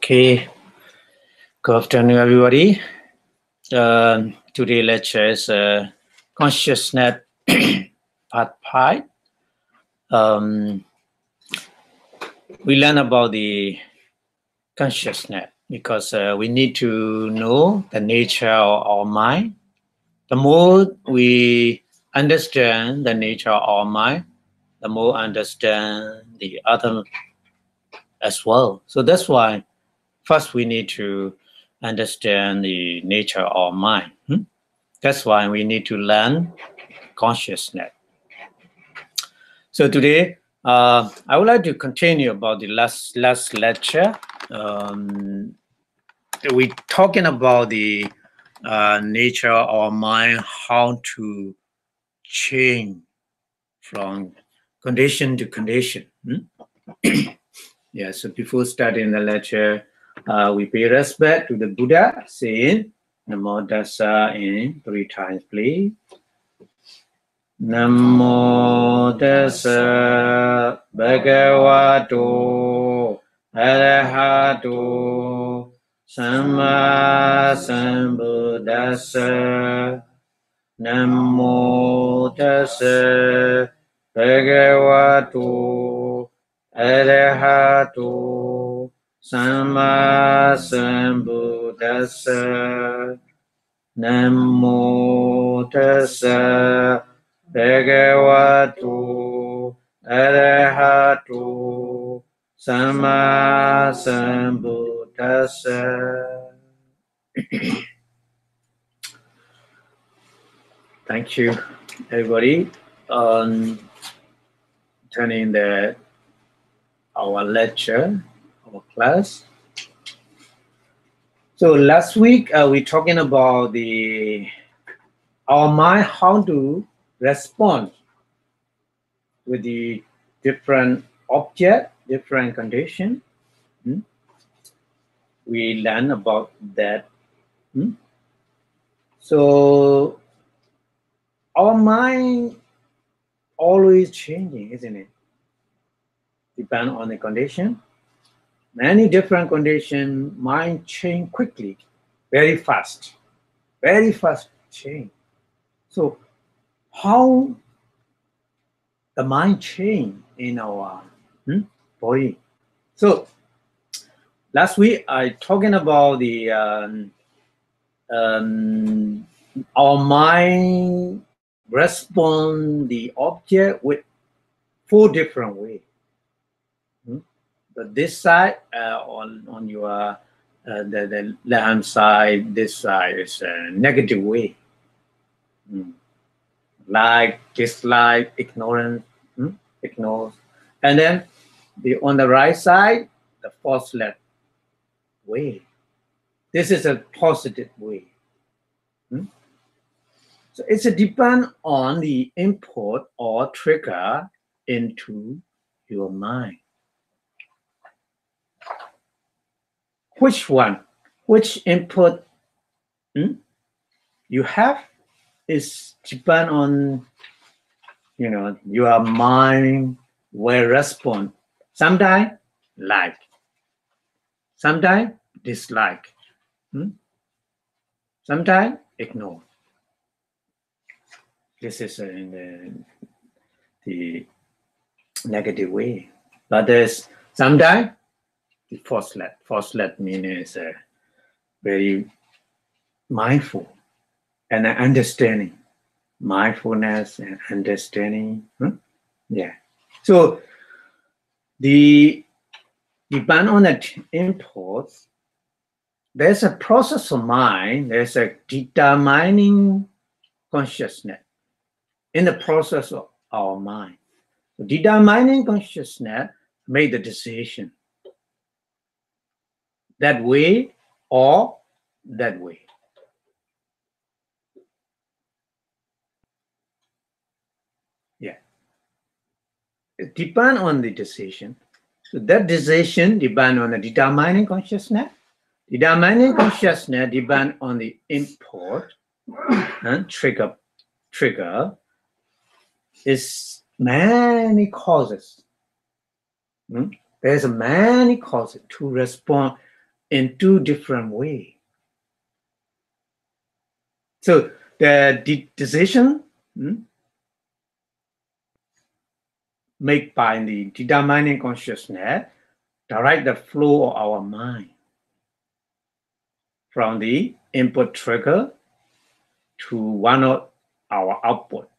Okay, good afternoon, everybody. Today lecture is consciousness part 5. We learn about the consciousness because we need to know the nature of our mind. The more we understand the nature of our mind, the more understand the other as well. So that's why first we need to understand the nature of our mind. That's why we need to learn consciousness. So today, I would like to continue about the last lecture. We're talking about the nature of our mind, how to change from condition to condition. Yeah, so before starting the lecture, we pay respect to the Buddha, saying Namo Tassa in 3 times, please. Namo Tassa Bhagavato Arahato Samma Sambuddhassa. Namo Tassa Bhagavato Arahato Samma Sambuddhassa. Namo Tassa Bhagavato Arahato Samma Sambuddhassa. Thank you, everybody, on turning our lecture, our class. So last week we talking about our mind, how to respond with the different object, different condition. We learn about that. So our mind always changing, isn't it? Depend on the condition. Many different conditions, mind change quickly, very fast change. So how the mind change in our body? So last week I talking about the our mind respond the object with 4 different ways. But this side on your the left hand side, this side is a negative way. Like, dislike, ignorance, ignore. And then on the right side, the faultless way. This is a positive way. So it's a depend on the input or trigger into your mind. Which input you have is depend on your mind will respond. Sometimes like, sometimes dislike, sometimes ignore. This is in the negative way. But there's sometimes the faultless means very mindful and understanding. Mindfulness and understanding. Yeah. So depend on the input, there's a process of mind, there's a determining consciousness in the process of our mind. So determining consciousness make the decision that way or that way. Yeah. It depends on the decision. So that decision depends on the determining consciousness. Determining consciousness depends on the input and trigger is many causes. There's many causes to respond in two different ways. So the decision made by the determining consciousness direct the flow of our mind from the input trigger to one of our output.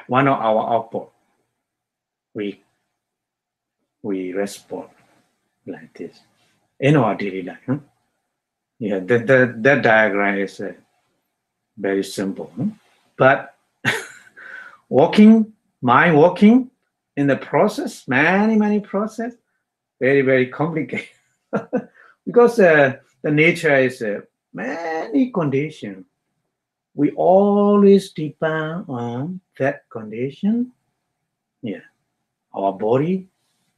One of our output, we respond like this in our daily life. Yeah, that diagram is very simple. But mind walking in the process, many process, very, very complicated. Because the nature is many conditions. We always depend on that condition. Yeah, our body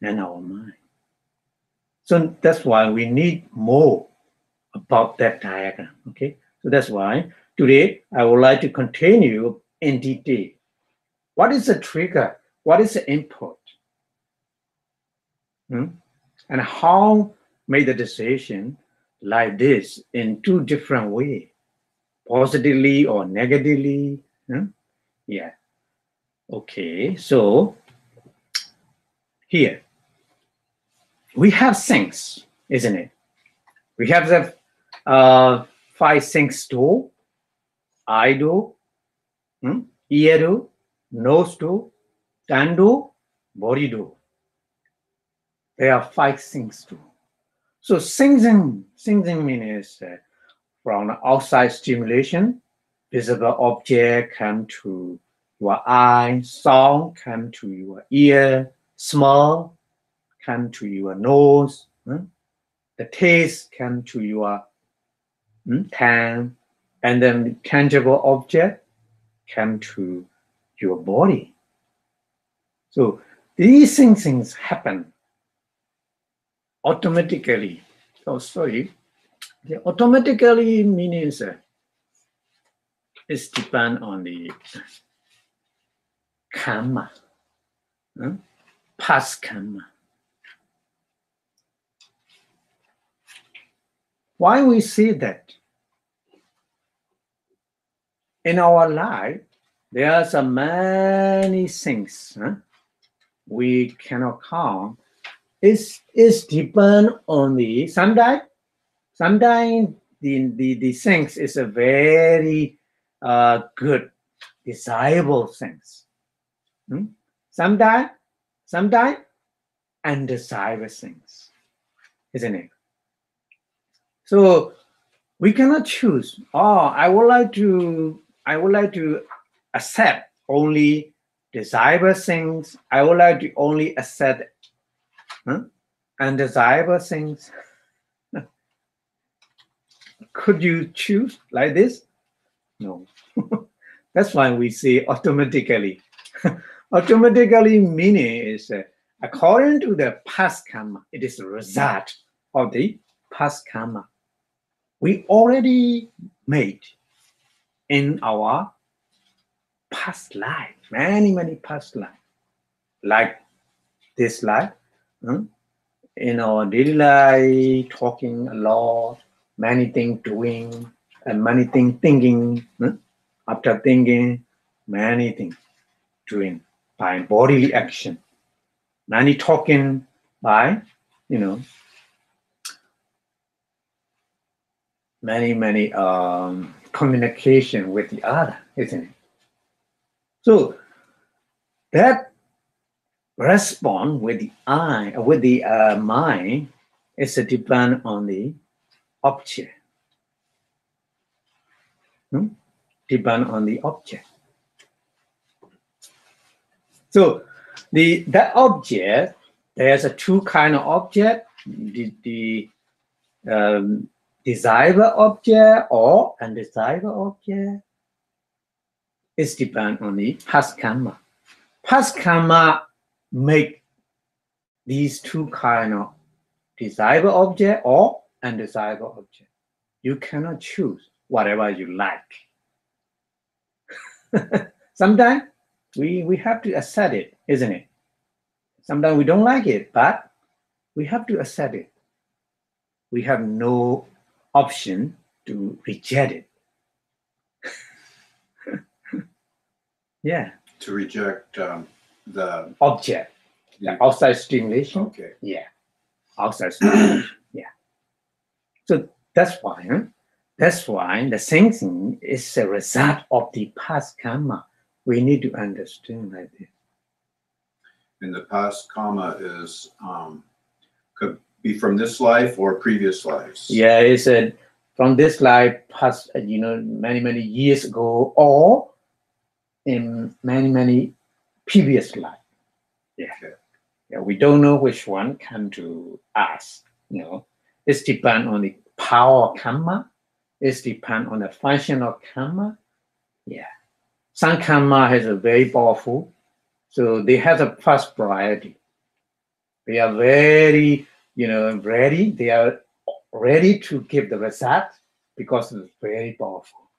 and our mind. So that's why we need more about that diagram. Okay, so that's why today I would like to continue in detail. What is the trigger? What is the input? And how make the decision like this in two different ways, positively or negatively? Yeah. Okay, so here we have things, isn't it? We have the 5 things do: eye do, ear do, nose do, tongue do, body do. There are 5 things do. So sensing means from outside stimulation, visible object come to your eye, sound come to your ear, smell come to your nose, the taste come to your tongue, and then the tangible object come to your body. So these things happen automatically. The automatically means it's depend on the kamma, past kamma. Why we say that? In our life, there are so many things we cannot count. It's depend on the sometimes the things is a very good, desirable things. Sometimes undesirable things, isn't it? So we cannot choose. I would like to accept only desirable things. I would like to only accept undesirable things. Could you choose like this? No. That's why we say automatically. Automatically meaning is according to the past karma. It is a result of the past karma we already made in our past life, many past life, like this life, in our daily life, talking a lot, many things doing, and many things thinking, after thinking, many things doing by bodily action, many talking by, many communication with the other, isn't it? So that respond with the eye, with the mind, is to depend on the object. Depend on the object. So that object, there's a two kind of object: the desirable object or undesirable object. It depends on the past karma. Past karma make these two kind of desirable object or undesirable object. You cannot choose whatever you like. Sometimes we have to accept it, isn't it? Sometimes we don't like it, but we have to accept it. We have no option to reject it. Yeah. To reject the object, the outside stimulation. Okay. Yeah. Outside stimulation. Yeah. So that's why. That's why the thinking is a result of the past karma. We need to understand like this. And the past karma is could be from this life or previous lives. Yeah, it's from this life past, many years ago, or in many previous life. Yeah. Okay. Yeah, we don't know which one come to us. It depends on the power of karma. It depends on the function of karma. Yeah. Some karma has a very powerful, so they have a first priority. They are very, ready. They are ready to give the result because it's very powerful.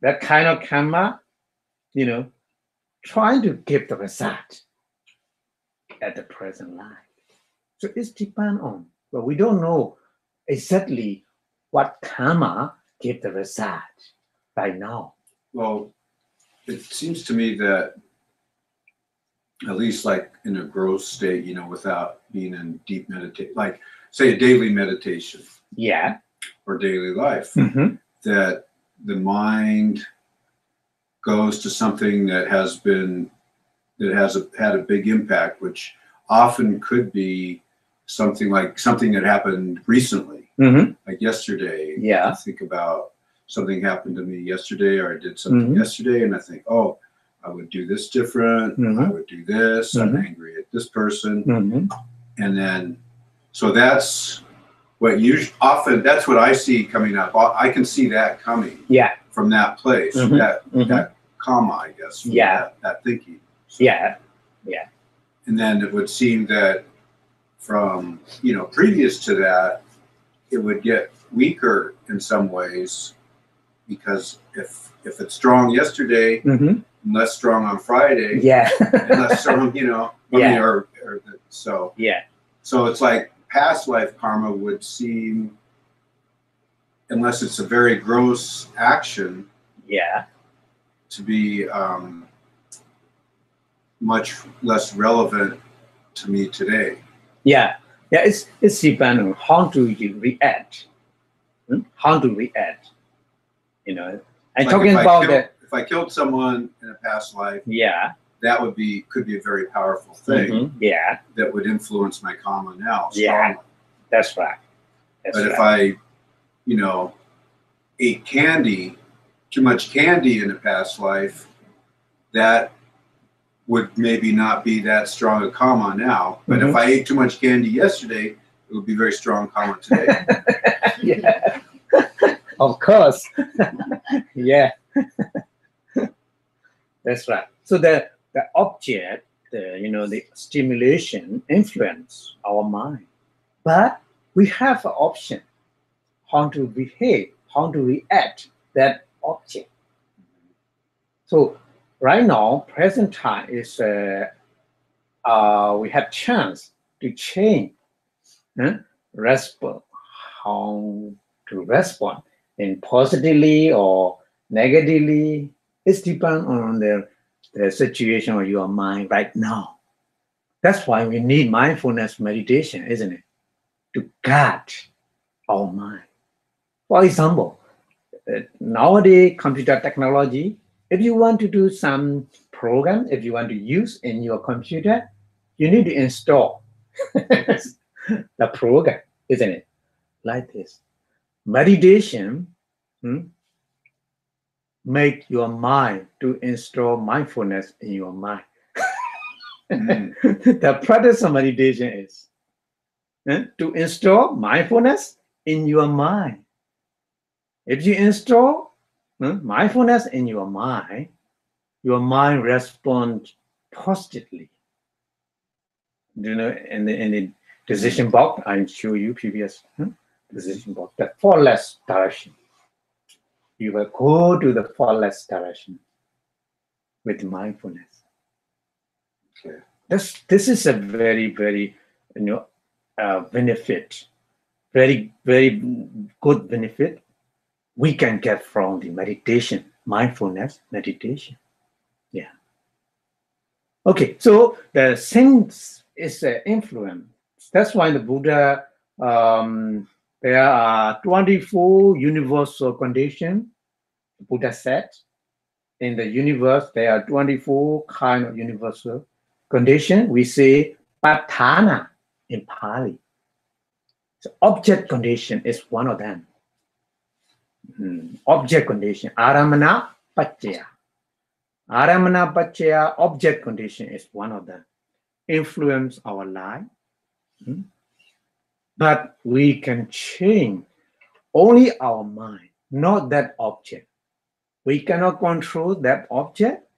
That kind of karma, trying to give the result at the present life. So it depends on, but we don't know exactly what karma give the result right now. Well, it seems to me that at least like in a growth state, without being in deep meditation, like say a daily meditation. Yeah. Or daily life, mm-hmm. that the mind goes to something that had a big impact, which often could be something that happened recently, mm-hmm. like yesterday. Yeah. I think about something happened to me yesterday, or I did something mm-hmm. yesterday, and I think, oh, I would do this different. mm-hmm. I would do this. mm-hmm. I'm angry at this person, mm-hmm. and then so that's what that's what I see coming up. I can see that coming. Yeah. From that place, mm-hmm. that karma, I guess. Yeah. That thinking. So, yeah. Yeah. And then it would seem that from previous to that, it would get weaker in some ways, because if it's strong yesterday, mm-hmm. less strong on Friday. Yeah. And less strong, so. Yeah. So it's like past life karma would seem, unless it's a very gross action, yeah, to be much less relevant to me today. Yeah. It's depends on how do you react. How to react. And like talking about that. If I killed someone in a past life, yeah, that could be a very powerful thing. Mm-hmm. Yeah. That would influence my karma now strongly. Yeah. That's right. But if I, ate too much candy in a past life, that would maybe not be that strong a karma now. But if I ate too much candy yesterday, it would be very strong karma today. Yeah. Of course. Yeah. That's right. So the object, the stimulation influence our mind. But we have an option how to behave, how to react that object. So right now, present time is we have chance to change, respond, how to respond in positively or negatively. It depends on the situation of your mind right now. That's why we need mindfulness meditation, isn't it? To guard our mind. For example, nowadays computer technology, if you want to do some program, if you want to use in your computer, you need to install the program, isn't it? Like this. Meditation make your mind to install mindfulness in your mind. The practice of meditation is to install mindfulness in your mind. If you install mindfulness in your mind responds positively. In the decision box, I show you previous decision box, the faultless direction. You will go to the faultless direction with mindfulness. Okay. This is a very, very, benefit, very, very good benefit we can get from the meditation, mindfulness meditation. Yeah. Okay, so the sense is an influence. That's why the Buddha, there are 24 universal conditions. The Buddha said, in the universe, there are 24 kind of universal conditions. We say patthana in Pali. So object condition is one of them. Object condition, aramana paccaya. Aramana paccaya, object condition is one of them. Influence our life. But we can change only our mind, not that object. We cannot control that object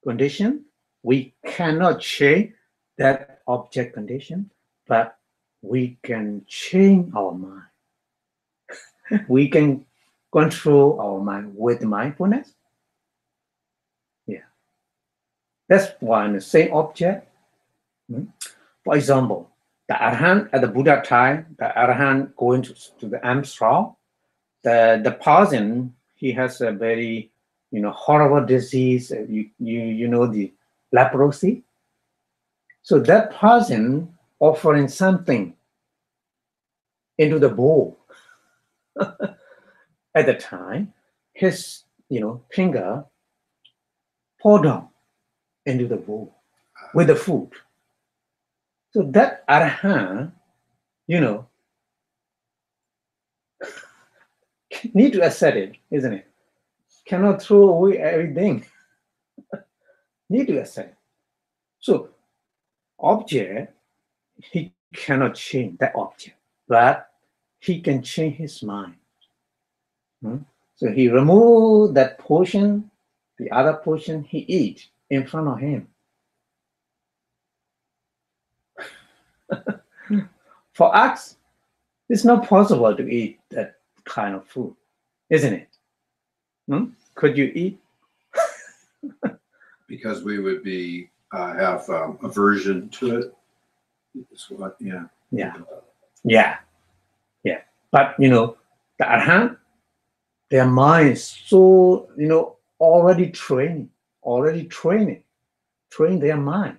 condition. We cannot change that object condition, but we can change our mind. We can control our mind with mindfulness. Yeah. That's one the same object. For example, the Arahant at the Buddha time, the Arahant going to the Armstrong, the person, he has a very horrible disease, you know, the leprosy. So that person offering something into the bowl. At the time, his finger poured down into the bowl with the food. So that Arahant, need to accept it, isn't it? Cannot throw away everything. Need to accept it. So object, he cannot change that object, but he can change his mind. So he removed that portion, the other portion he eat in front of him. For us, it's not possible to eat that kind of food, isn't it? Could you eat? Because we would be have aversion to it. Yeah. But the Arahant, their mind is so already train their mind.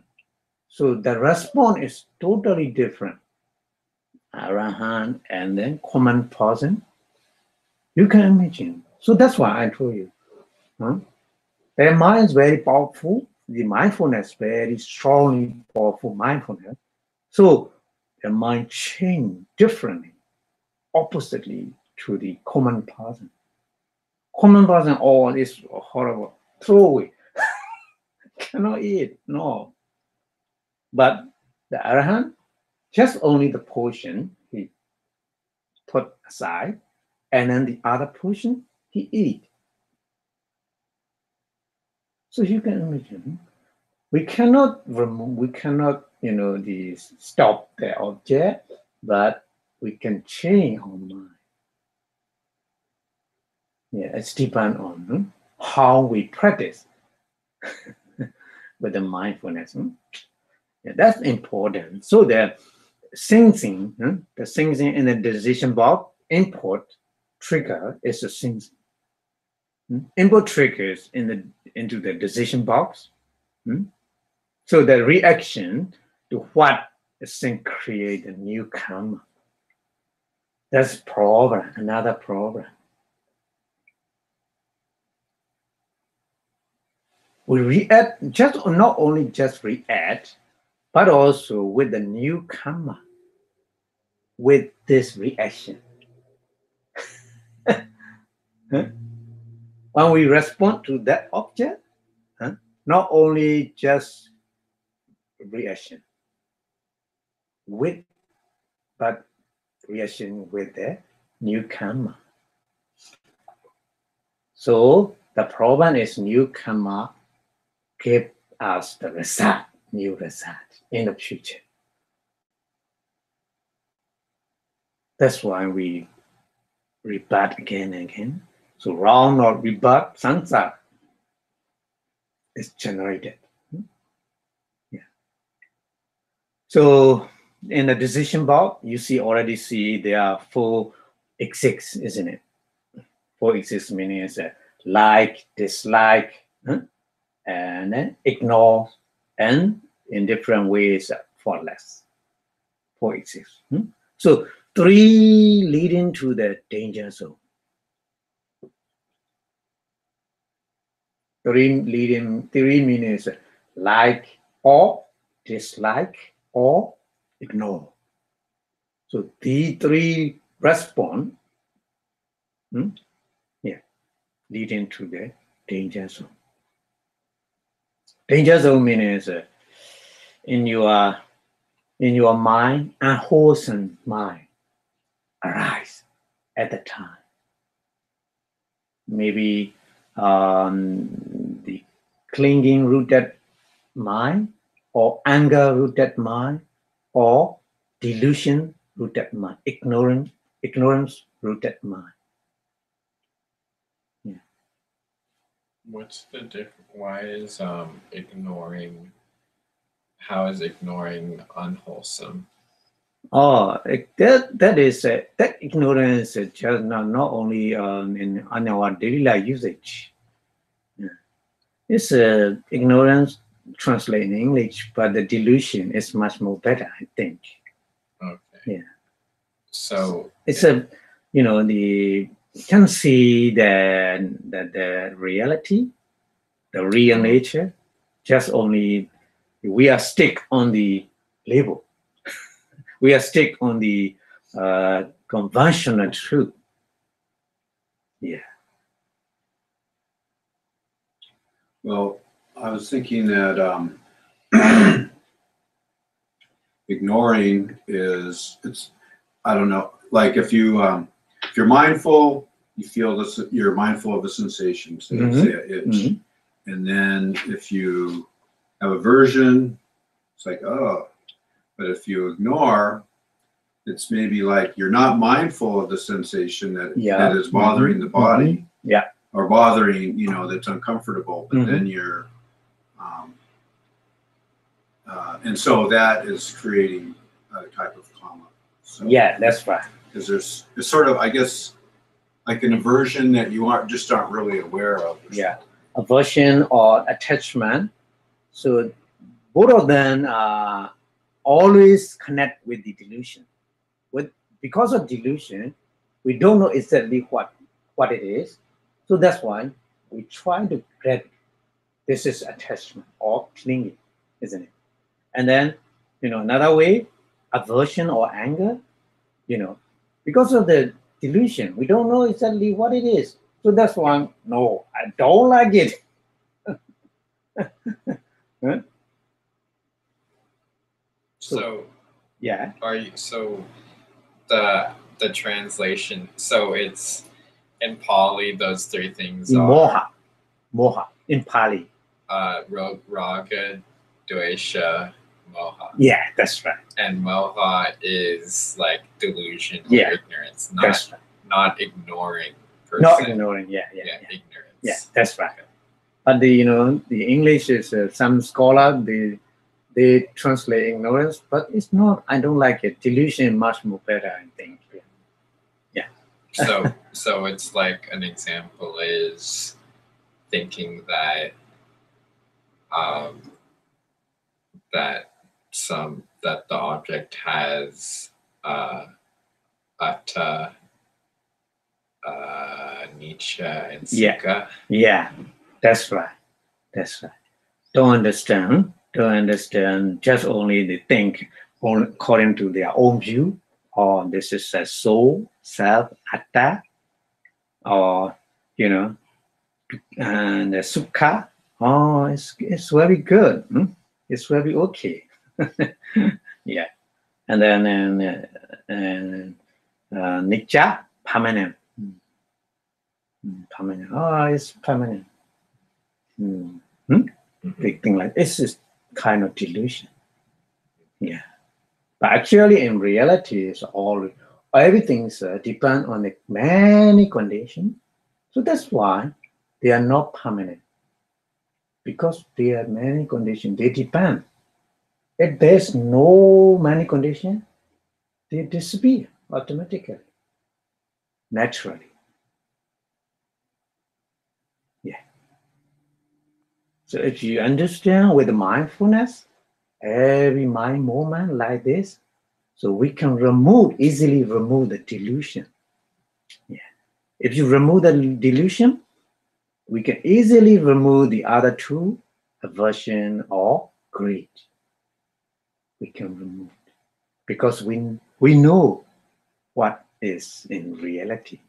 So the response is totally different. Arahant and then common person. You can imagine. So that's why I told you. Their mind is very powerful. The mindfulness very strongly powerful mindfulness. So their mind change differently, oppositely to the common person. Common person, all is horrible. Throw away. Cannot eat. No. But the Arahant, just only the portion he put aside, and then the other portion he eat. So you can imagine, we cannot remove, we cannot, stop the object, but we can change our mind. Yeah, it's depends on how we practice with the mindfulness. Yeah, that's important. So the sensing in the decision box, input trigger is a sensing. Input triggers into the decision box. So the reaction to what is thing create a new kamma. That's problem, another problem. We react not only just react, but also with the new kamma, with this reaction. When we respond to that object, not only just reaction, but reaction with the new kamma. So the problem is new kamma give us the result, new result in the future. That's why we rebut again and again. So round or rebut samsara is generated. Yeah. So in the decision box, you already see there are 4 exists, isn't it? 4 exists meaning is like, dislike, and then ignore, and in different ways, faultless. 4 exists. So 3 leading to the danger zone. 3 means like or dislike or ignore. So these 3 respond, leading to the danger zone. Danger zone means in your mind, unwholesome mind arise at the time. Maybe the clinging rooted mind, or anger rooted mind, or delusion rooted mind, ignorance rooted mind. Yeah. What's the difference? Why is ignoring? How is ignoring unwholesome? Oh, that is that ignorance is just not only in our daily life usage. Yeah. It's ignorance translated in English, but the delusion is much more better, I think. Okay. Yeah. So it's you can see the reality, the real nature. Just only we are stick on the label. We are stick on the conventional truth. Yeah. Well, I was thinking that ignoring it's I don't know, like if you're mindful, you feel this, you're mindful of a sensation, say an itch, and then if you have aversion, it's like, oh. But if you ignore, it's maybe like you're not mindful of the sensation that is bothering the body, or bothering, that's uncomfortable, but then you're and so that is creating a type of kamma. So, yeah, that's right. Because it's sort of, I guess, like an aversion that you aren't really aware of. Yeah, aversion or attachment. So both of them always connect with the delusion. Because of delusion, we don't know exactly what it is. So that's why we try to grab it. This is attachment or clinging, isn't it? And then, another way, aversion or anger, because of the delusion, we don't know exactly what it is. So that's why, no, I don't like it. Huh? So yeah. The translation? So it's in Pali. Those 3 things in are moha in Pali. Raga, Dvesha, moha. Yeah, that's right. And moha is like delusion or ignorance, not ignoring. Not ignoring. Yeah, ignorance. Yeah, that's right. But the English is some scholar they translate ignorance, but it's not. I don't like it. Delusion is much more better, I think. Yeah. So it's like an example is thinking that that the object has atta, nicha, and sukha. Yeah, that's right. Don't understand. Just only they think according to their own view, or this is a soul, self, atta, or and the sukha. Oh, it's very good. It's very okay. Yeah, and then nicha, permanent. Permanent. Oh, it's permanent. Big thing like this is kind of delusion. Yeah, but actually in reality, it's everything's depend on the many conditions. So that's why they are not permanent, because there are many conditions. They depend. If there's no many conditions, they disappear automatically, naturally. Yeah. So if you understand with mindfulness, every mind moment like this, so we can easily remove the delusion. Yeah. If you remove the delusion, we can easily remove the other two, aversion or greed. We can remove it because we know what is in reality.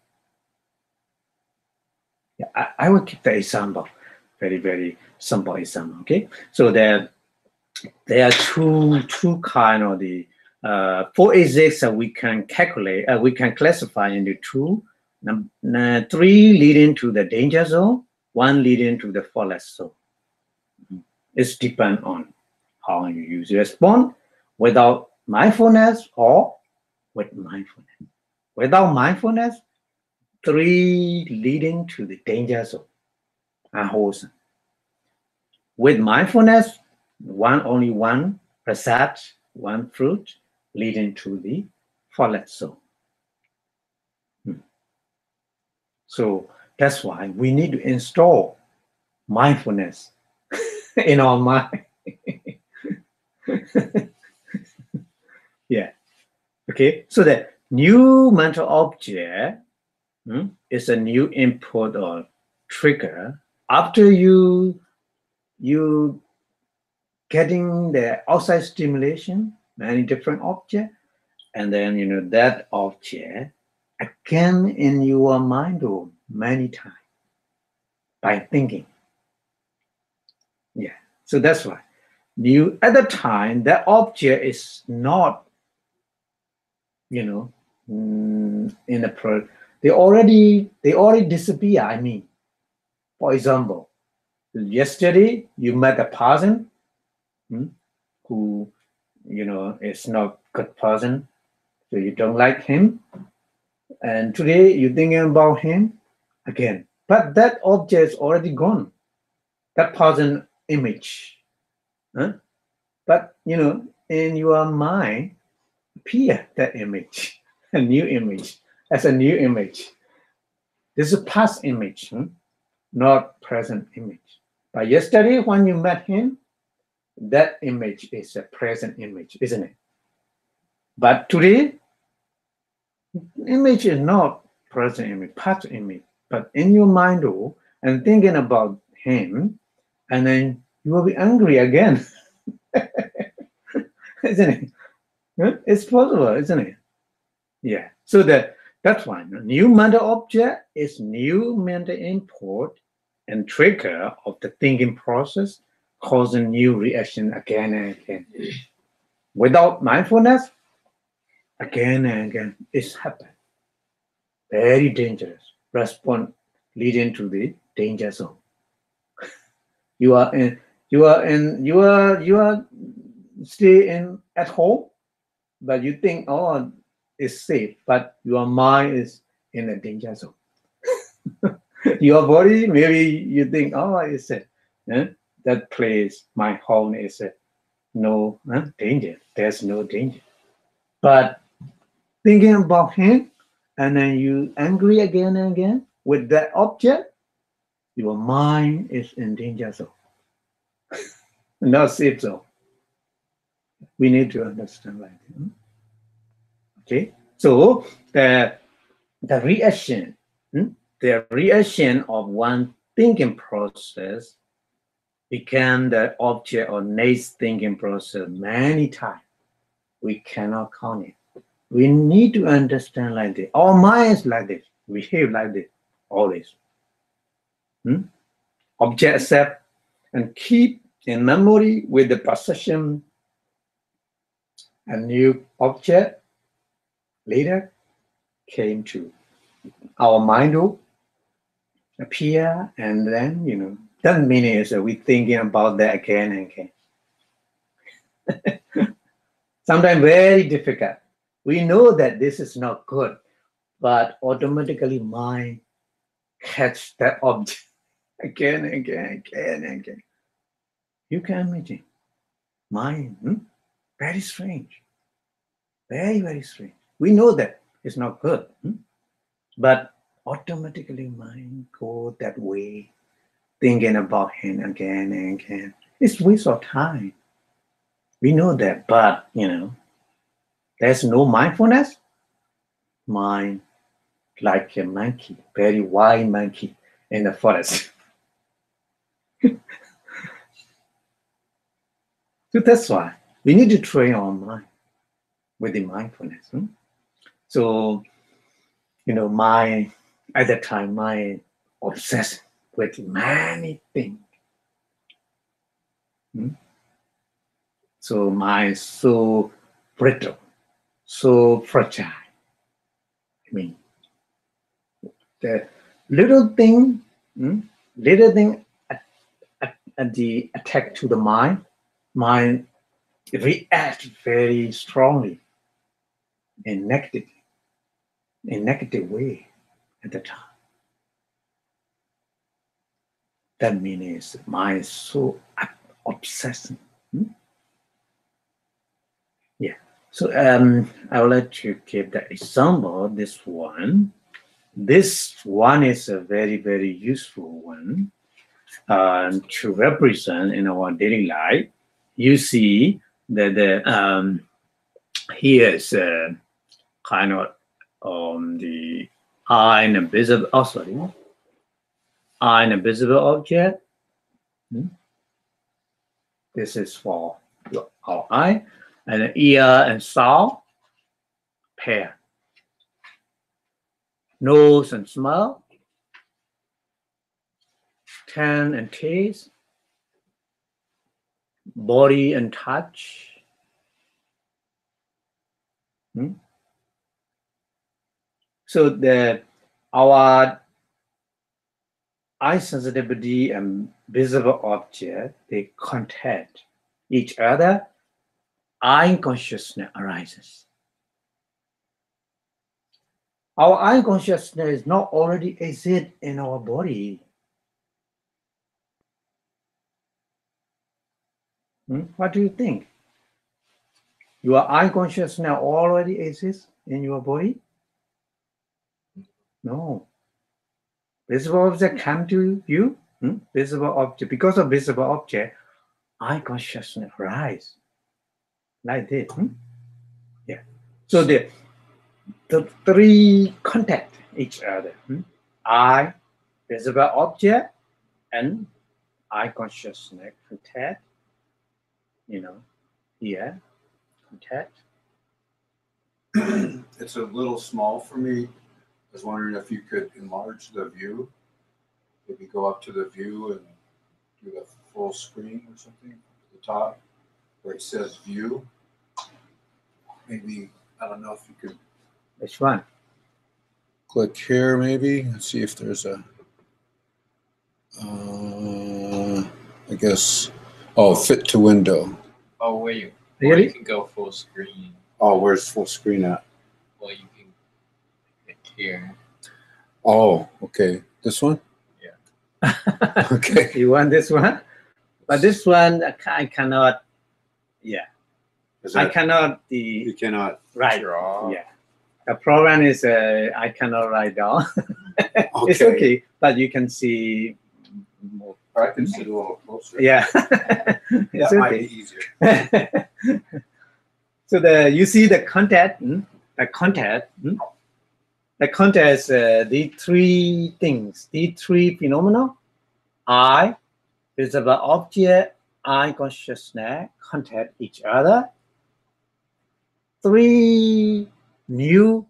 Yeah, I will keep the example, very, very simple example. Okay, so there are two kind of the four exits that we can calculate. We can classify into two. Three leading to the danger zone, one leading to the faultless zone. It's depend on how you use respond without mindfulness or with mindfulness. Without mindfulness, three leading to the danger zone, unwholesome. With mindfulness, only one result, one fruit, leading to the faultless zone. So that's why we need to install mindfulness in our mind. Yeah. Okay. So the new mental object is a new input or trigger. After you getting the outside stimulation, many different objects, and then that object again in your mind many times by thinking. Yeah. So that's why at the time that object is not in the they already disappear. I mean, for example, yesterday you met a person who is not good person, so you don't like him, and today you're thinking about him again, but that object is already gone, that person image, but in your mind appear that image, a new image, as a new image. This is a past image, not present image. But yesterday when you met him, that image is a present image, isn't it? But today, image is not present image, past image. But in your mind, and thinking about him, and then you will be angry again, isn't it? It's possible, isn't it? Yeah. So that's why new mental object is new mental input and trigger of the thinking process, causing new reaction again and again. Without mindfulness, again and again, it's happened. Very dangerous. Response leading to the danger zone. You are stay in at home, but you think, oh, it's safe, but your mind is in a danger zone. Your body, maybe you think, oh, it's that place, my home is no danger. There's no danger. But thinking about him, and then you angry again and again with that object, your mind is in danger zone, not safe zone. We need to understand like that. Okay, so the reaction, the reaction of one thinking process became the object of next thinking process many times. We cannot count it. We need to understand like this. Our mind is like this. We behave like this always. Object accept and keep in memory with the perception. A new object later came to our mind will appear, and then that meaning is that we're thinking about that again and again. Sometimes very difficult. We know that this is not good, but automatically mind catch that object again and again and again. You can imagine mind Very strange. Very, very strange. We know that it's not good. But automatically mind go that way, thinking about him again and again. It's waste of time. We know that, but there's no mindfulness. Mind like a monkey, very wild monkey in the forest. So that's why we need to train our mind with the mindfulness. So, at that time, my obsessed with many things. So my so brittle, so fragile. I mean, the little thing at the attack to the mind react very strongly in negative way at the time. That means mind is so obsessing. Yeah. So I would like to give the example. This one is a very, very useful one to represent in our daily life. You see that here is kind of the eye and invisible. Oh, sorry. Eye and invisible object. This is for our eye, and ear and sound pair. Nose and smell, tongue and taste, body and touch. So our eye sensitivity and visible object, they contact each other. Eye consciousness arises. Our eye consciousness is not already exist in our body. What do you think? Your eye consciousness already exists in your body? No. Visible object come to you. Visible object. Because of visible object, eye consciousness rise like this. Yeah. So the three contact each other. Eye, visible object, and eye consciousness contact. Here, contact. It's a little small for me. I was wondering if you could enlarge the view. Maybe go up to the view and do the full screen or something at the top where it says view. Maybe, I don't know if you could. Which one? Click here maybe and see if there's a, I guess, fit to window. Oh, wait. Really? You can go full screen. Oh, where's full screen at? Well, you can click here. Oh, okay. This one? Yeah. Okay. You want this one? But this one, I cannot. Yeah. I cannot. You cannot write. Draw. Yeah. The problem is I cannot write down. It's okay, but you can see more. I can sit a little closer. Yeah. It's That might okay. be easier. So you see the contact. The contact is the three things, the three phenomena: eye, visible object, eye consciousness contact each other. Three new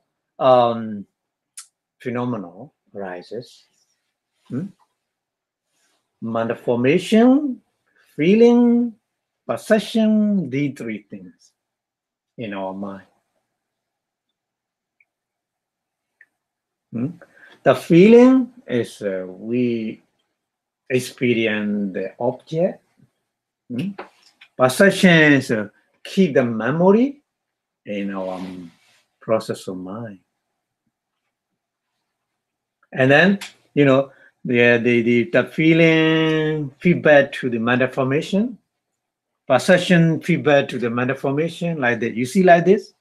phenomena arises. Mind formation, feeling, perception, the three things in our mind. The feeling is we experience the object. Perception is keep the memory in our process of mind. And then, the feeling feedback to the mind formation. perception feedback to the mental formation like that. You see like this?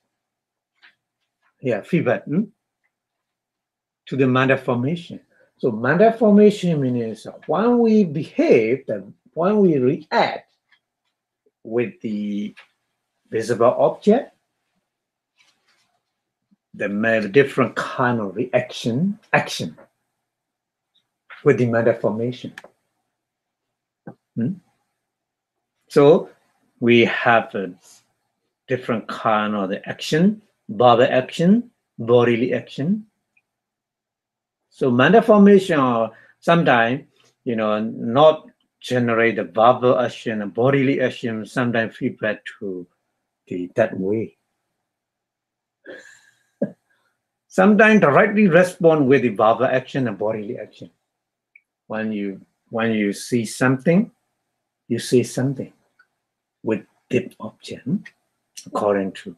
Yeah, feedback to the mental formation. So mental formation means when we behave, when we react with the visible object, there may be different kind of action with the mental formation. So we have a different kind of the action, verbal action, bodily action. So mental formation are sometimes, not generate the verbal action and bodily action, sometimes feedback to that way. Sometimes directly respond with the verbal action and bodily action. When you see something, you say something with deep object according to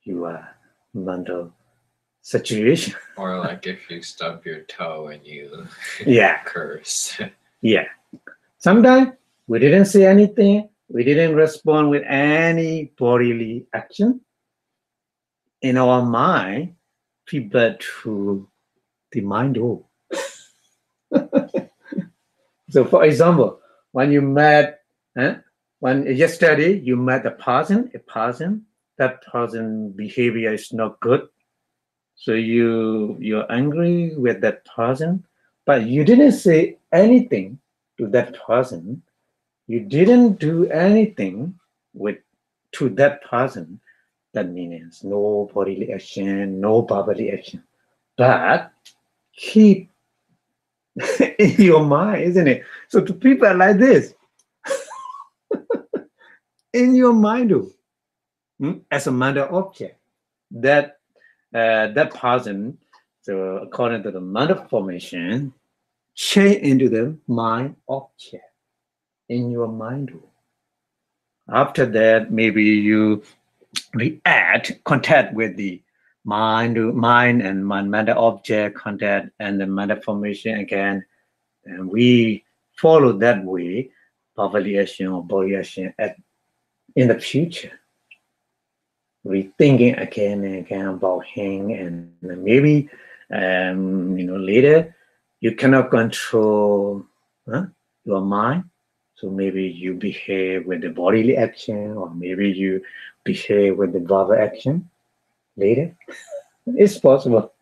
your mental situation. Or like if you stub your toe and you curse. Yeah. Sometimes we didn't say anything. We didn't respond with any bodily action. In our mind, feedback to the mind. So, for example, when you met, when yesterday you met a person, that person behavior is not good. So you're angry with that person, but you didn't say anything to that person. You didn't do anything to that person. That means no bodily action, no bodily action. But keep in your mind, isn't it? So to people like this, in your mind, as a mental object, that person, so according to the mental formation, change into the mind object in your mind. After that, maybe you react, contact with the mind and mental object, contact and the mental formation again, and we follow that way, bodily action or body action in the future. Rethinking again and again about him, and maybe later you cannot control your mind, so maybe you behave with the bodily action, or maybe you behave with the verbal action later. It's possible.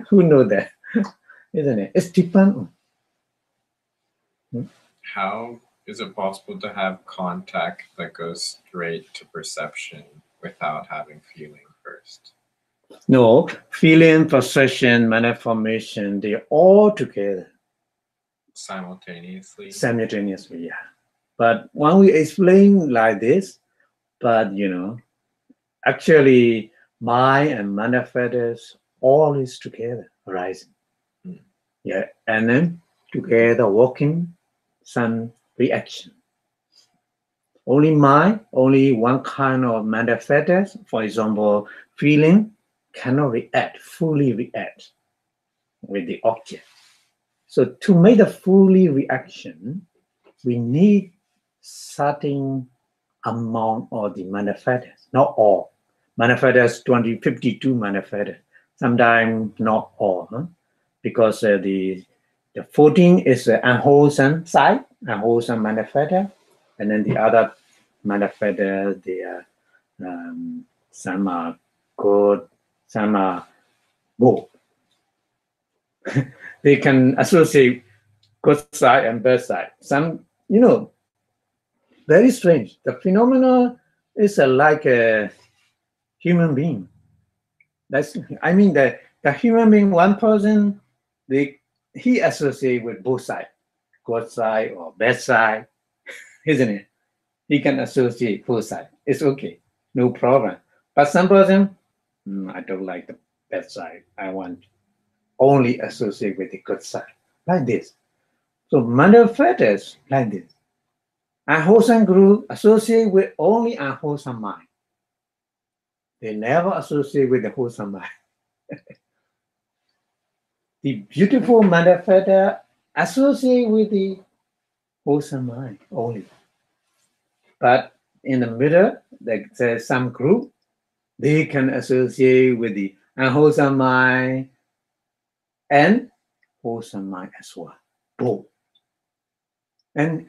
Who knows that? Isn't it? It's dependent. How is it possible to have contact that goes straight to perception without having feeling first? No, feeling, perception, mental formation, they're all together. Simultaneously, yeah. But when we explain like this, but actually mind and mental factors all is together arising. Yeah, and then together working some reaction. Only mind, only one kind of mental factors, for example, feeling, cannot fully react with the object. So to make the fully reaction, we need certain amount of the mental factors, not all. Mental factors, 52 mental factors, sometimes not all, because the 14 is the unwholesome side, unwholesome mental factor, and then the other mental factors, some are good, some are both. They can associate good side and bad side. Some, very strange. The phenomena is like a human being. The human being, one person, he associate with both sides, good side or bad side, isn't it? He can associate both sides. It's okay, no problem. But some person, I don't like the bad side. I want only associate with the good side, like this. So mental factors like this. Unwholesome group associate with only unwholesome mind. They never associate with the wholesome mind. The beautiful mental factor associate with the wholesome mind only. But in the middle, there's some group, they can associate with the unwholesome mind and wholesome mind as well. Both. And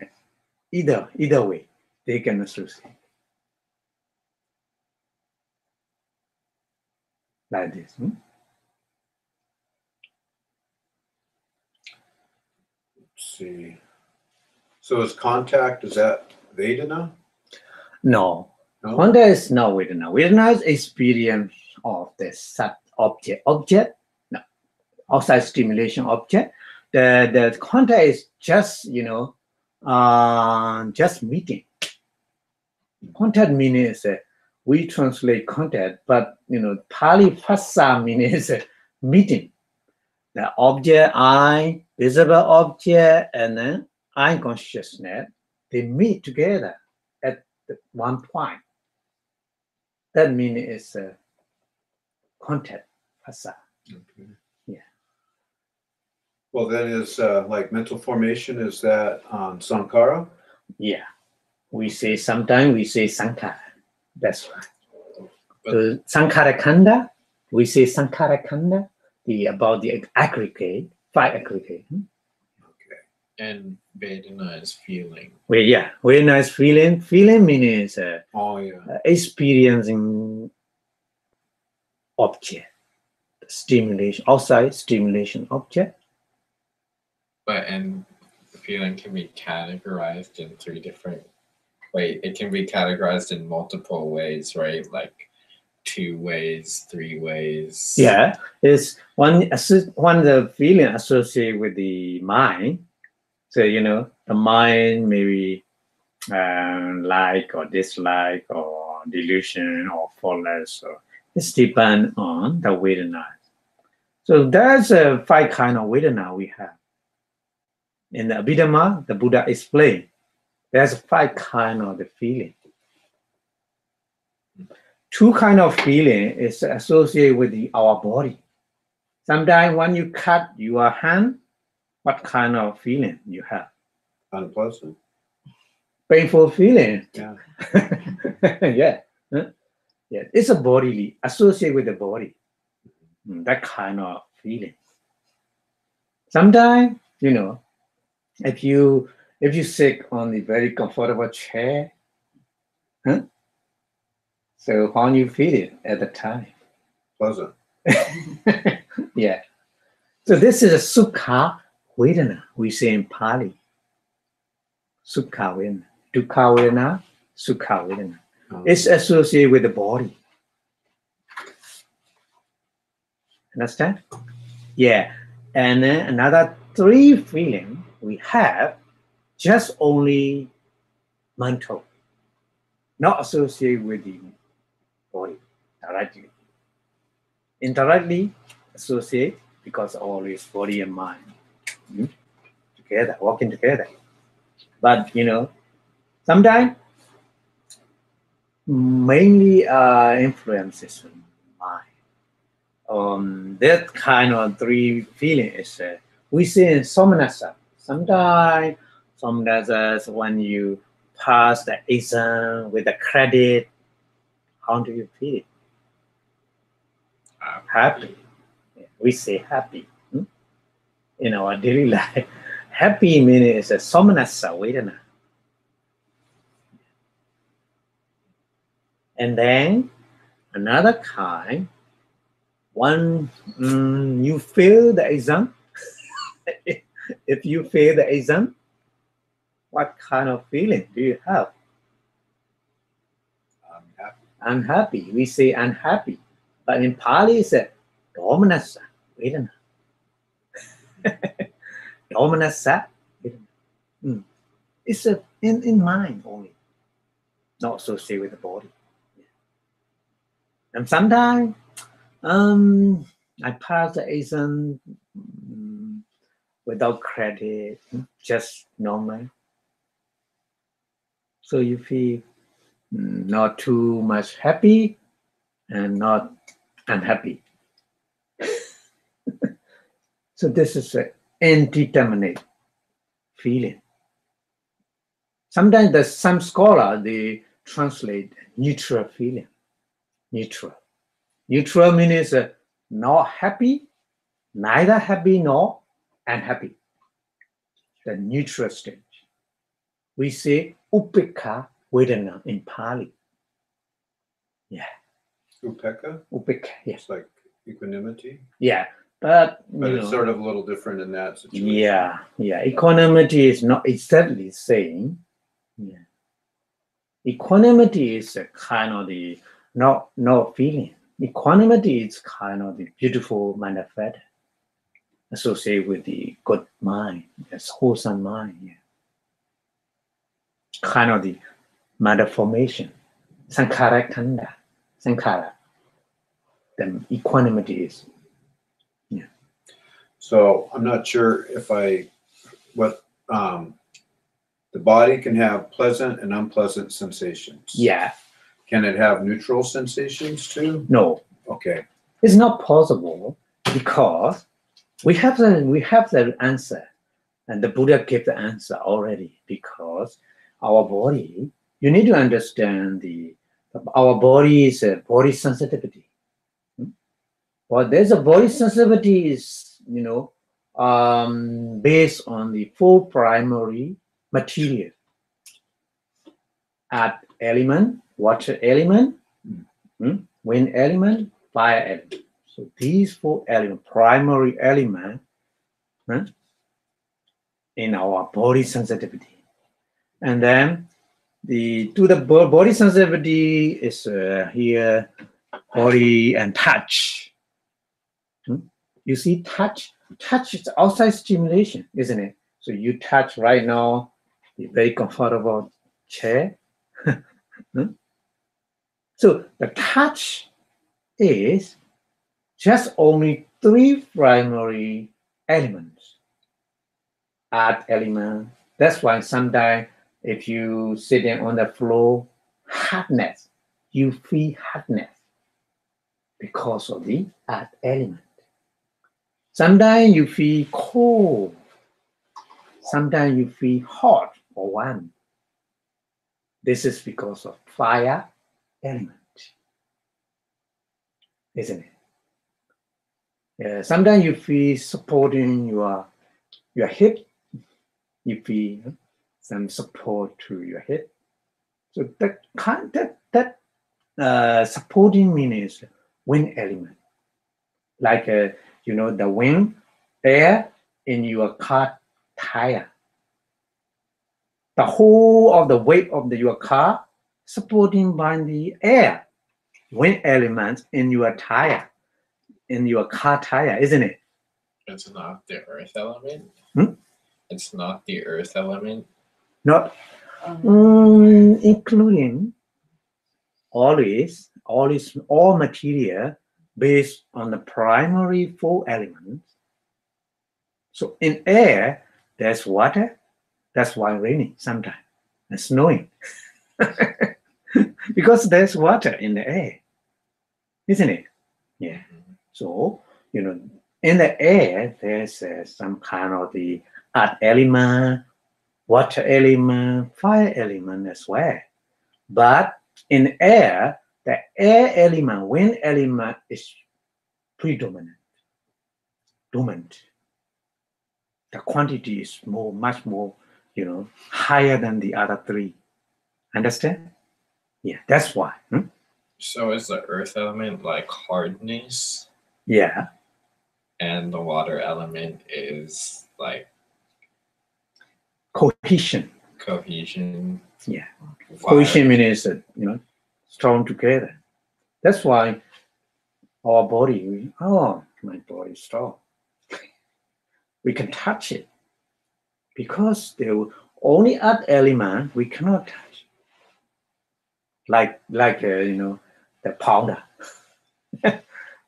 either way, they can associate. Like this. Let's see. So is contact, is that Vedana? No. No? Contact is not Vedana. Vedana is experience of the object. No. Outside stimulation object. The contact is just, just meeting. Contact meaning is we translate contact, but Pali Phasa means meeting. The object, I, visible object, and then I consciousness, they meet together at one point. That means it's contact Phasa. Okay. Yeah. Well, then is like mental formation, is that Sankara? Yeah. Sometimes we say Sankhara. That's right. The Sankhara Khanda, we say Sankhara Khanda, about the aggregate, 5 aggregate. Okay. And Vedana is feeling. Well, yeah, very nice feeling. Feeling means experiencing object, stimulation, outside stimulation object. And the feeling can be categorized in 3 different ways. It can be categorized in multiple ways, right? Like 2 ways, 3 ways. Yeah, it's one the feeling associated with the mind. So the mind maybe like or dislike or delusion or faultless. Or it's depend on the Vedana. So there's 5 kind of Vedana we have. In the Abhidhamma, the Buddha explained there's 5 kind of the feeling. 2 kind of feeling is associated with our body. Sometimes when you cut your hand, what kind of feeling you have? Unpleasant. Painful feeling. Yeah. Yeah. Yeah. It's a bodily, associated with the body. That kind of feeling. Sometimes, if you sit on the very comfortable chair, so how you feel it at the time? Pleasant. Yeah. So this is a Sukha Vedana, we say in Pali. Sukha Vedana. Dukkha Vedana, Sukha Vedana. It's associated with the body. Understand? Yeah. And then another 3 feelings we have just only mental, not associated with the body directly. Indirectly associate because always body and mind together, working together. But sometimes mainly influences mind. That kind of 3 feeling is we see in Somanasa. Sometimes when you pass the exam with the credit, how do you feel? Happy. We say happy in our daily life. Happy meaning is a Somanasa Vedana. And then another kind, when you fail the exam, if you fail the exam, what kind of feeling do you have? Unhappy. We say unhappy. But in Pali, it's a domanassa Vedana. Domanassa Vedana. It's in mind only, not associated with the body. And sometimes I pass the exam without credit, just normal. So you feel not too much happy and not unhappy. So this is an indeterminate feeling. Sometimes there's some scholar, they translate neutral feeling. Neutral. Neutral means not happy, neither happy nor unhappy. The neutral stage. We say upekha vedana in Pali. Yeah. Upeka? Upekha, yes. It's like equanimity. Yeah. But it's sort of a little different in that situation. Yeah, yeah. Equanimity is not exactly saying. Yeah. Equanimity is a kind of the not feeling. Equanimity is kind of the beautiful manifest associated with the good mind, the wholesome mind. Yeah. Kind of the matter formation. Sankhara kanda. Sankhara. The equanimity is. Yeah. So I'm not sure if the body can have pleasant and unpleasant sensations. Yeah. Can it have neutral sensations too? No. Okay. It's not possible because we have the answer, and the Buddha gave the answer already. Because our body, you need to understand our body is a body sensitivity. Well, there's a body sensitivity is based on the four primary material: earth element, water element, wind element, fire element. So these four elements, primary element, in our body sensitivity, and then the body sensitivity is here, body and touch. You see, touch is outside stimulation, isn't it? So you touch right now the very comfortable chair. So the touch is just only three primary elements. Earth element. That's why sometimes if you sitting on the floor, hardness, you feel hardness because of the earth element. Sometimes you feel cold. Sometimes you feel hot or warm. This is because of fire element, isn't it? Sometimes you feel supporting your hip. You feel some support to your hip. So that supporting means wind element, like the wind, air in your car tire. The whole of the weight of your car supporting by the air, wind element in your tire, in your car tire, isn't it? It's not the earth element. It's not the earth element. Not including all material based on the primary four elements. So in air, there's water. That's why raining sometimes and snowing. Because there's water in the air, isn't it? Yeah. So, in the air, there's some kind of the earth element, water element, fire element as well. But in air, the air element, wind element is predominant, dominant. The quantity is much more, higher than the other three. Understand? Yeah, that's why. So is the earth element like hardness? Yeah. And the water element is like cohesion. Cohesion. Yeah. Fire. Cohesion means strong together. That's why our body, my body is strong. We can touch it because the only earth element we cannot touch. Like the powder.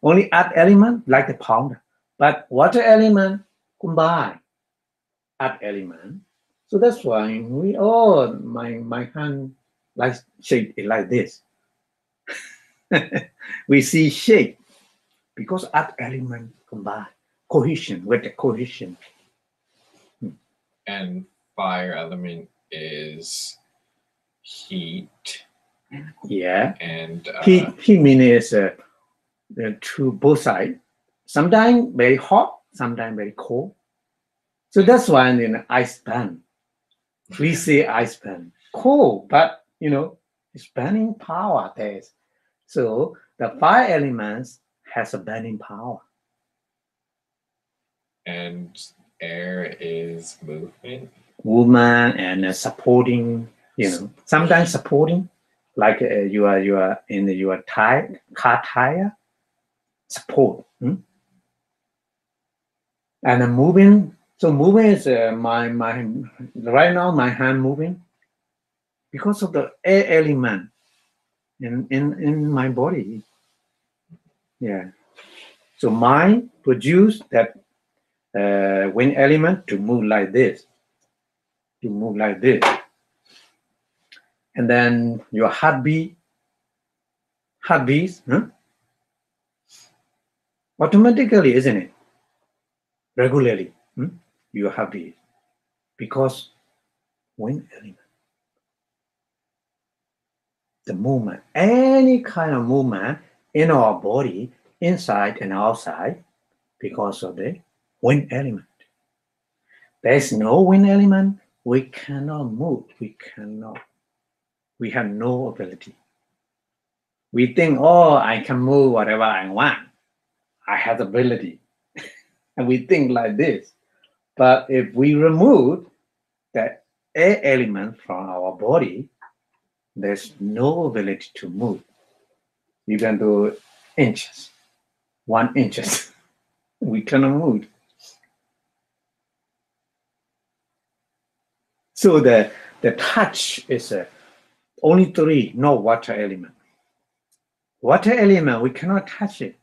Only earth element like the powder, but water element combine earth element. So that's why my hand like shape it like this. We see shape because earth element combine cohesion with the cohesion. And fire element is heat. Yeah. And Heat means to both sides. Sometimes very hot, sometimes very cold. So that's why in ice pan, we say ice pan. Cold, but it's burning power there. So the fire elements has a burning power. And air is movement. Movement and supporting, sometimes supporting, like you are in your car tire, support. And moving. So moving is my right now my hand moving because of the air element in my body. Yeah. So mind produce that wind element to move like this, and then your heartbeats, automatically, isn't it? Regularly, your heartbeat, because wind element, the movement, any kind of movement in our body, inside and outside, because of the wind element. There's no wind element, we cannot move. We have no ability. We think, oh, I can move whatever I want. I have the ability. And we think like this. But if we remove the air element from our body, there's no ability to move. You can do inches, 1 inches. We cannot move. So the touch is only 3, no water element. Water element, we cannot touch it.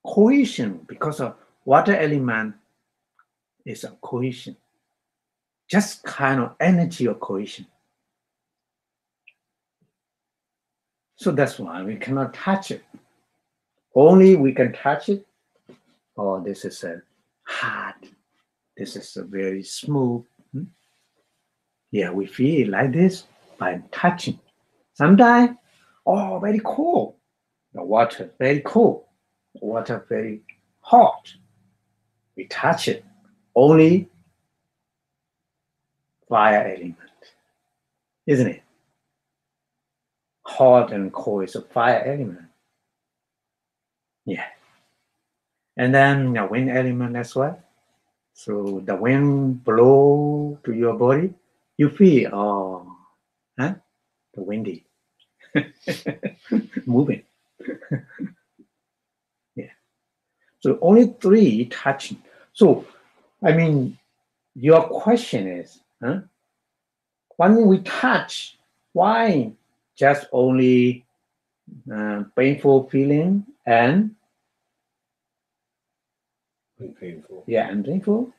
Cohesion, because of water element is a cohesion. Just kind of energy of cohesion. So that's why we cannot touch it. Only we can touch it. Oh, this is a hard. This is a very smooth. Yeah, we feel like this by touching. Sometimes, oh, very cold. The water very cold. The water very hot. We touch it. Only fire element, isn't it? Hot and cold is a fire element. Yeah. And then the wind element as well. So the wind blow to your body, you feel, the windy, moving. Yeah. So only 3 touching. So, I mean, your question is, when we touch, why just only painful feeling and painful? Yeah, and painful.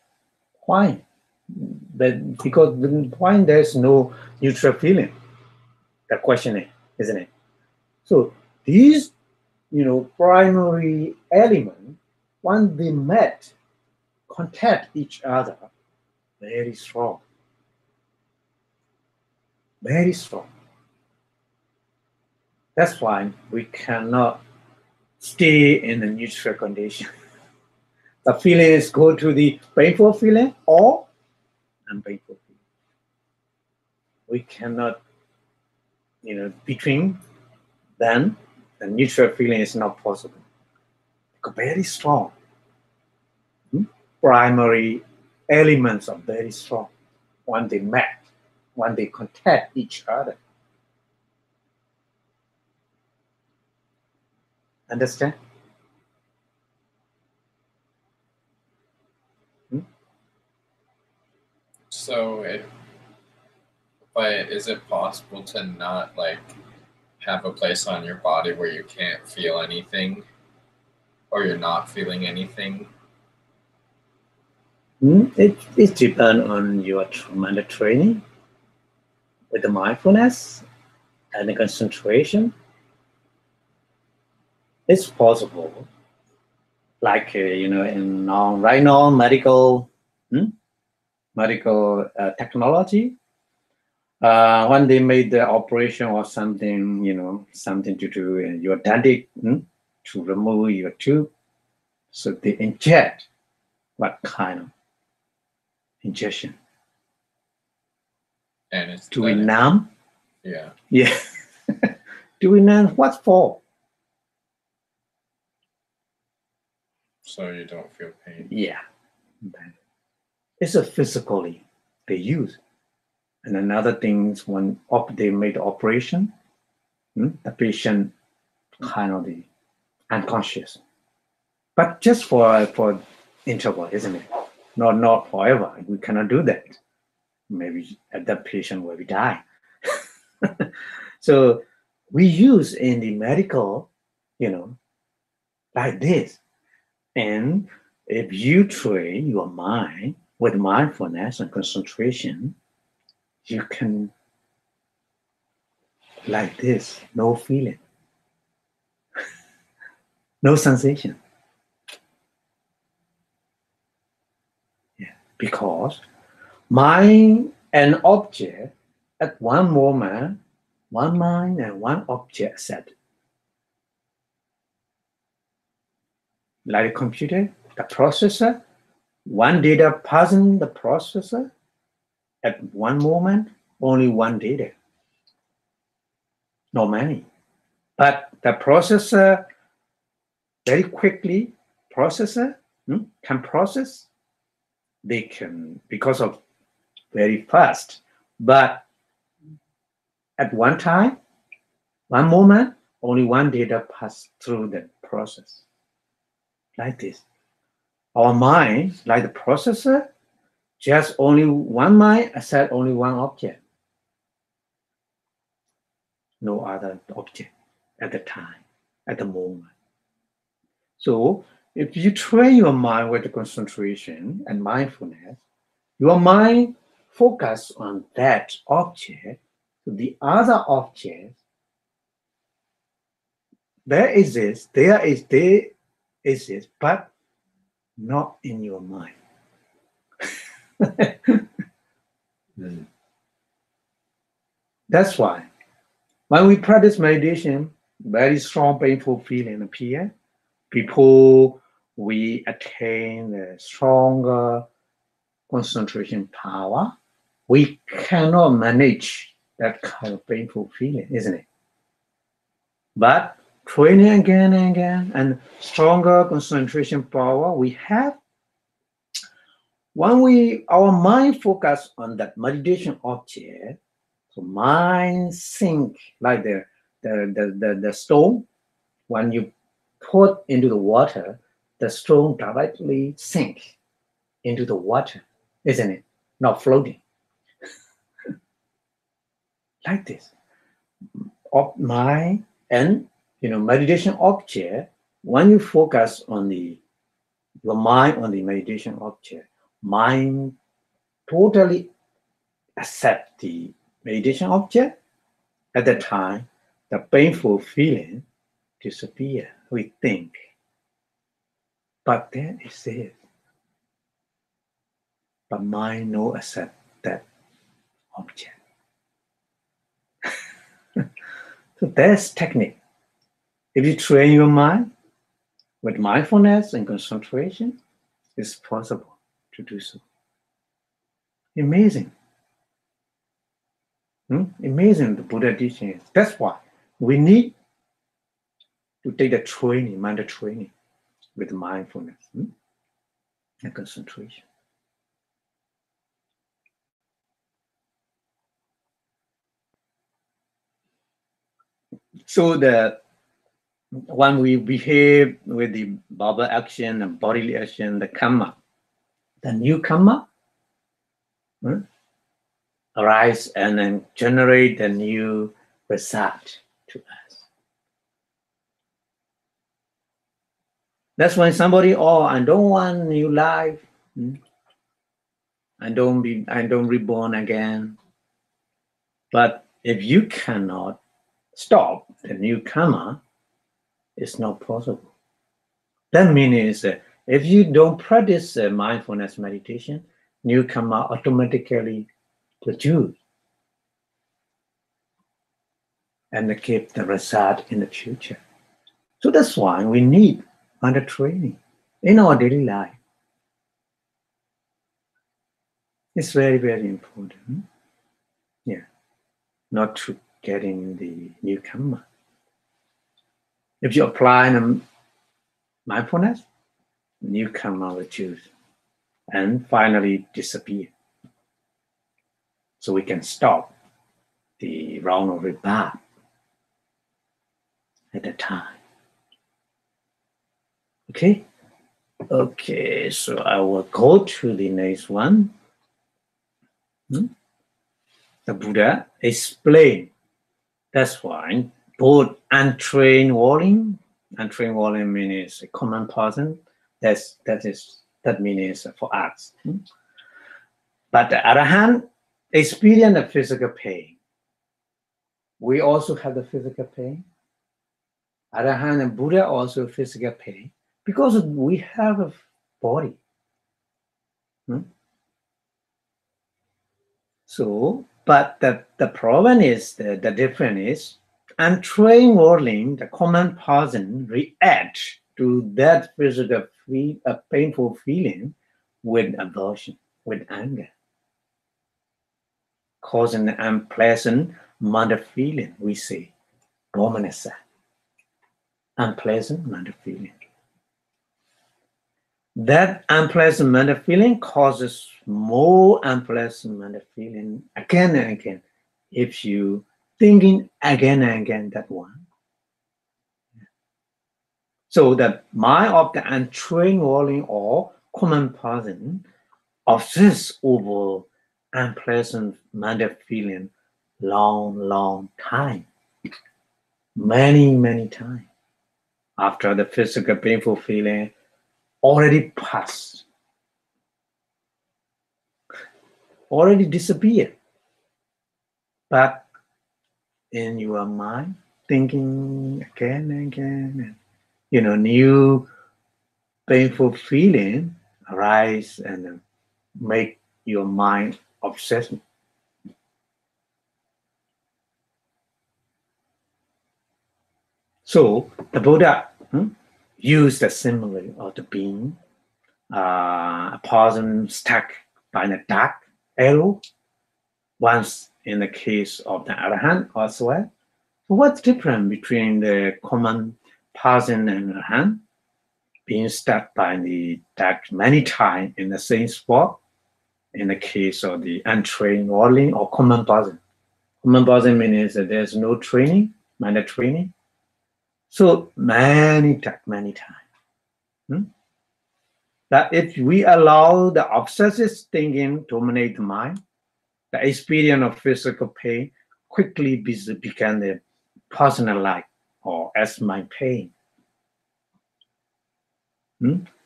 Why? But because why there's no neutral feeling? The question is, isn't it? So these, primary elements, when they met, contact each other, very strong. Very strong. That's why we cannot stay in a neutral condition. The feelings go to the painful feeling or unpainful feeling. We cannot, between then the neutral feeling is not possible. Because very strong. Primary elements are very strong when they met, when they contact each other. Understand? So, is it possible to not have a place on your body where you can't feel anything, or you're not feeling anything? It depends on your mental training with the mindfulness and the concentration. It's possible. Like, in right now, medical, medical technology. When they made the operation or something, something to do in your dentist to remove your tooth, so they inject what kind of injection? Do we numb? Yeah. Yeah. Do we numb? What for? So you don't feel pain. Yeah. It's a physically they use. And another thing is when they made the operation, the patient kind of the unconscious. But just for interval, isn't it? Not forever. We cannot do that. Maybe that patient will die. So we use in the medical, like this. And if you train your mind with mindfulness and concentration, you can, like this, no feeling, no sensation. Yeah, because mind and object at one moment, one mind and one object set. Like a computer, the processor, one data passing the processor at one moment, only one data, not many. But the processor very quickly, processor can process, they can, because of very fast, but at one time, one moment, only one data pass through the process. Like this. Our mind, like the processor, just only one mind accept only one object. No other object at the time, at the moment. So if you train your mind with the concentration and mindfulness, your mind focus on that object, the other object, there exists, but not in your mind. That's why when we practice meditation, very strong painful feeling appear. Before we attain a stronger concentration power, we cannot manage that kind of painful feeling, isn't it? But training again and again and stronger concentration power we have, when our mind focus on that meditation object, so mind sink like the stone. When you put into the water, the stone directly sink into the water, isn't it? Not floating. Like this. Mind and meditation object, when you focus on your mind on the meditation object, mind totally accept the meditation object. At that time, the painful feeling disappear. We think, but there is it. But mind no accept that object. So that's technique. If you train your mind with mindfulness and concentration, it's possible to do so. Amazing. Amazing, the Buddha teachings. That's why we need to take the training, mind training with mindfulness and concentration. So when we behave with the verbal action and bodily action, the kamma, the new kamma arise and then generate a new result to us. That's when somebody, I don't want new life. I don't reborn again. But if you cannot stop the new kamma, it's not possible. That means if you don't practice mindfulness meditation, new karma automatically produce and give the result in the future. So that's why we need under training in our daily life. It's very, very important. Yeah, not to getting the new karma. If you apply the mindfulness, new karma will choose and finally disappear. So we can stop the wrong or rebirth at the time. Okay? Okay, so I will go to the next one. The Buddha explained. That's why both untrained warning means a common person. That means for us. But the other hand, experience the physical pain. We also have the physical pain. Other hand, the Buddha also physical pain because we have a body. So, but the problem is, the difference is, untrained worldling, the common person react to that physical painful feeling with aversion, with anger, causing an unpleasant mental feeling. We say, dominance, unpleasant mental feeling. That unpleasant mental feeling causes more unpleasant mental feeling again and again. If you thinking again and again that one. So the mind of the untrained worldling or common person obsesses over unpleasant mental feeling long time. Many times. After the physical painful feeling already passed, already disappeared. But in your mind, thinking again and again, new painful feeling arise and make your mind obsessed. So the Buddha used the simile of the being, a person stuck by a dark arrow, once in the case of the Arahant as well. So what's different between the common person and Arahant? Being stuck by the dark many times in the same spot, in the case of the untrained worldling or common person. Common person means that there's no training, minor training. So many times. That if we allow the obsessive thinking to dominate the mind, the experience of physical pain quickly become the personal life or as my pain.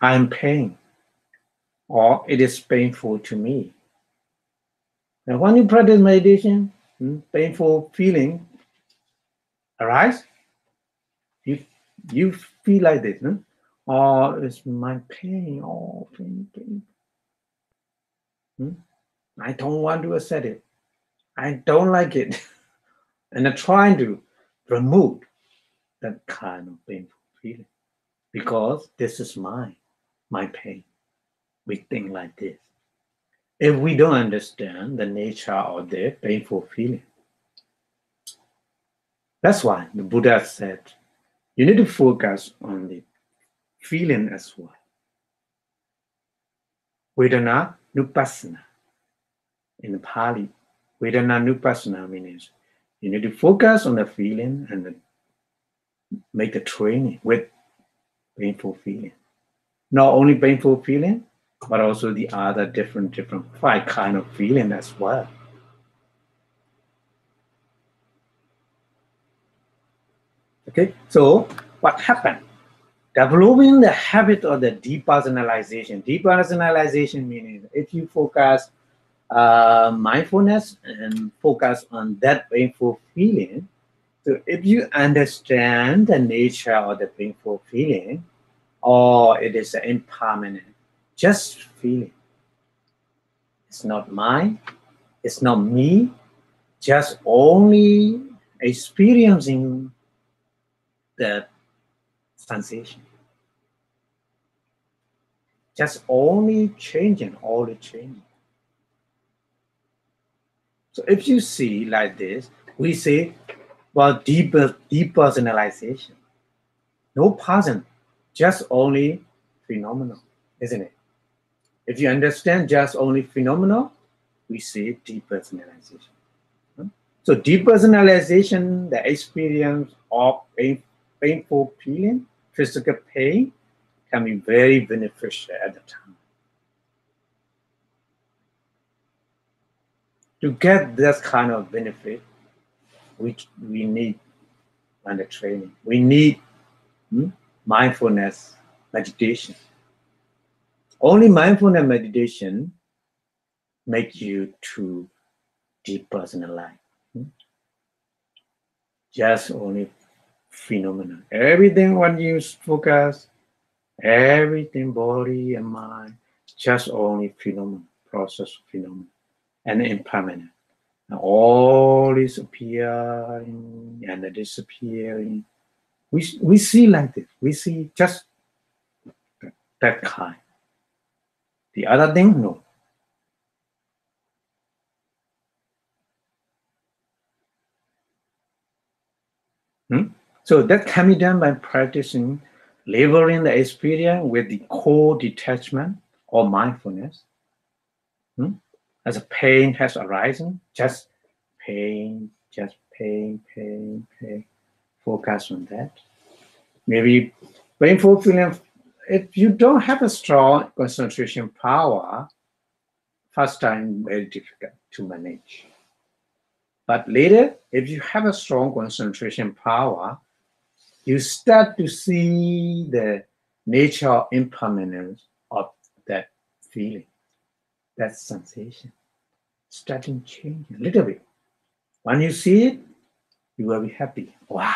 I'm pain, or it is painful to me. And when you practice meditation, painful feeling arise. You feel like this, or it's my pain, or pain. I don't want to accept it. I don't like it. And I'm trying to remove that kind of painful feeling because this is my pain. We think like this. If we don't understand the nature of the painful feeling, that's why the Buddha said you need to focus on the feeling as well. Vedana Nupassana. In the Pali, Vedana Nupassana means you need to focus on the feeling and make the training with painful feeling. Not only painful feeling, but also the other different 5 kind of feeling as well. Okay, so what happened? Developing the habit of the depersonalization. Depersonalization meaning if you focus mindfulness and focus on that painful feeling, so if you understand the nature of the painful feeling, or it is impermanent, just feeling. It's not mine. It's not me. Just only experiencing that sensation. Just only changing, all the changing. So if you see like this, we say, well, depersonalization. No person, just only phenomenal, isn't it? If you understand just only phenomenal, we say depersonalization. So depersonalization, the experience of painful feeling, physical pain, can be very beneficial at the time. To get this kind of benefit, which we need under training, we need mindfulness meditation. Only mindfulness meditation makes you to depersonalize. Just only phenomena. Everything when you focus, everything, body and mind, just only phenomena, process phenomena, and impermanent. And all is appearing and disappearing. We see like this. We see just that kind. The other thing, no. So that can be done by practicing labeling the experience with the core detachment or mindfulness. As a pain has arisen, just pain, pain. Focus on that. Maybe painful feeling, if you don't have a strong concentration power, first time very difficult to manage. But later, if you have a strong concentration power, you start to see the nature of impermanence of that feeling, that sensation, starting changing a little bit. When you see it, you will be happy. Wow.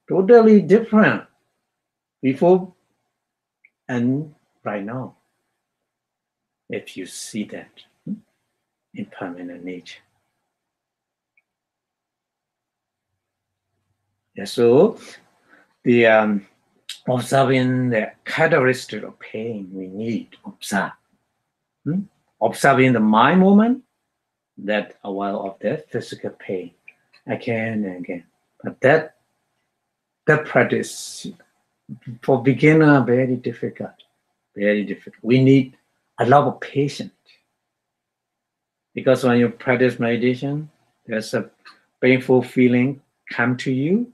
Totally different before and right now. If you see that impermanent nature. Yeah, so the observing the characteristic of pain we need to observe. Observing the mind moment that aware of that physical pain again and again. But that practice for beginner very difficult. Very difficult. We need a lot of patience. Because when you practice meditation, there's a painful feeling come to you.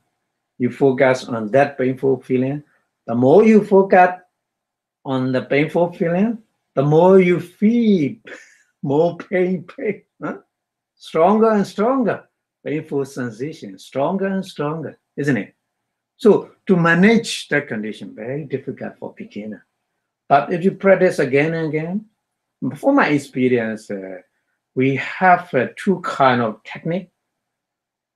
You focus on that painful feeling. The more you focus on the painful feeling, the more you feel more pain. Stronger and stronger. Painful sensation, stronger and stronger, isn't it? So to manage that condition, very difficult for beginner. But if you practice again and again, from my experience, we have two kind of technique.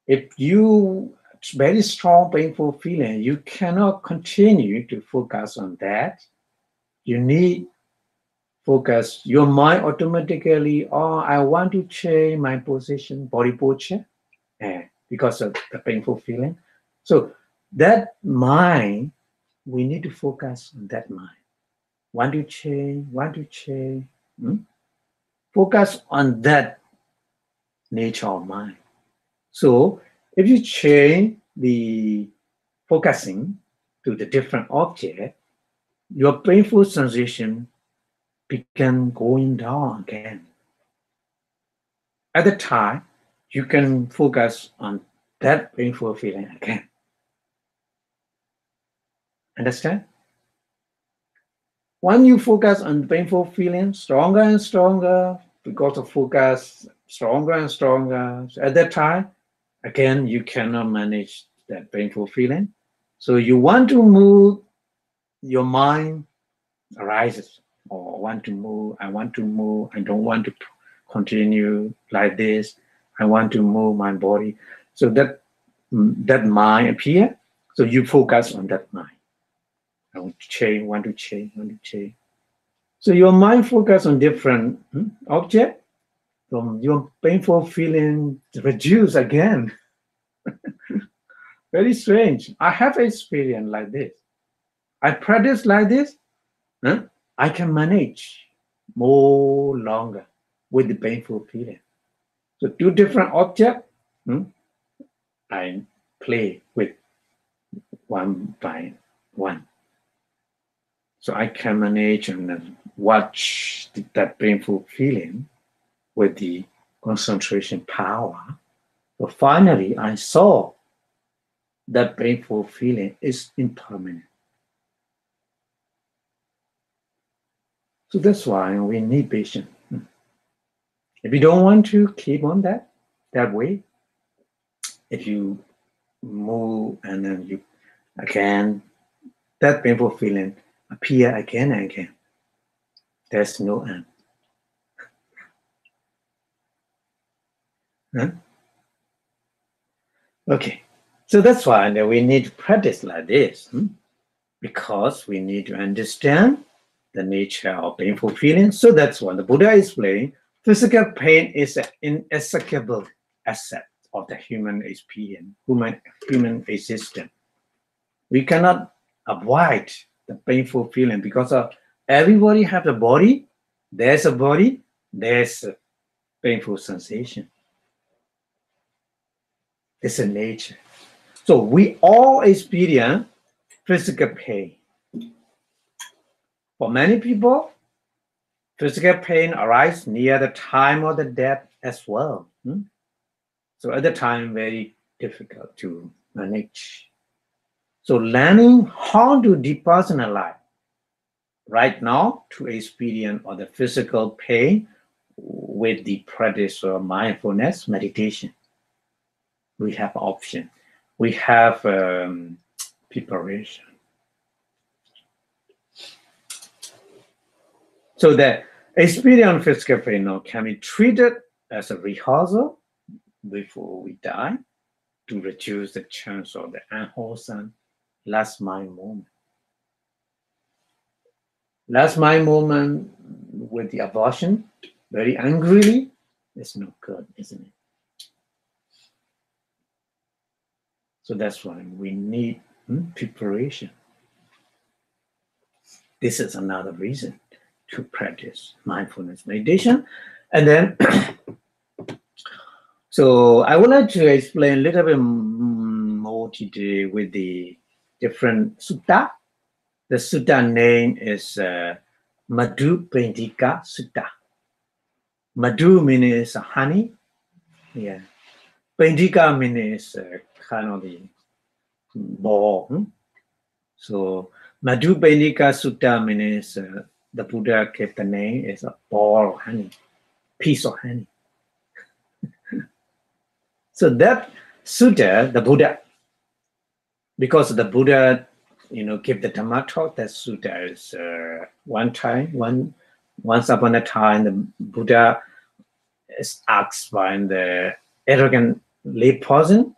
If you very strong painful feeling, you cannot continue to focus on that. You need focus. Your mind automatically, oh, I want to change my position, body posture, because of the painful feeling. So that mind, we need to focus on that mind. Want to change. Focus on that nature of mind. So if you change the focusing to the different object, your painful sensation begin going down again. At the time, you can focus on that painful feeling again. Understand? When you focus on painful feeling, stronger and stronger, because of focus, stronger and stronger. So at that time, again, you cannot manage that painful feeling. So you want to move, your mind arises, or want to move, I don't want to continue like this. I want to move my body. So that mind appear. So you focus on that mind. I want to change, want to change, want to change. So your mind focus on different object, from your painful feeling reduce again. Very strange. I have experience like this. I practice like this. I can manage more longer with the painful feeling. So two different objects, I play with one by one. So I can manage and watch that painful feeling with the concentration power. But finally, I saw that painful feeling is impermanent. So that's why we need patience. If you don't want to keep on that way, if you move and then you again, that painful feeling appear again and again, there's no end. Okay, so that's why we need to practice like this, because we need to understand the nature of painful feelings. So that's what the Buddha is explaining. Physical pain is an inescapable aspect of the human experience, human existence. We cannot avoid the painful feeling because of everybody have a body. There's a body. There's a painful sensation. It's a nature. So we all experience physical pain. For many people, physical pain arises near the time of the death as well. So at the time, very difficult to manage. So learning how to depersonalize right now to experience all the physical pain with the practice of mindfulness meditation. We have option. We have preparation. So the experience of physical pain now can be treated as a rehearsal before we die to reduce the chance of the unwholesome last mind moment. Last mind moment with the abortion, very angrily, it's not good, isn't it? So that's why we need preparation. This is another reason to practice mindfulness meditation. And then, so I would like to explain a little bit more today with the different sutta. The sutta name is Madhu Pendika Sutta. Madhu means honey. Yeah. Pendika means kind of the ball. So Madhu Pendika Sutta means the Buddha kept the name as a ball of honey, piece of honey. So that sutta, the Buddha, because the Buddha, give the Dhamma talk, that sutta is once upon a time, the Buddha is asked by the arrogant lay person.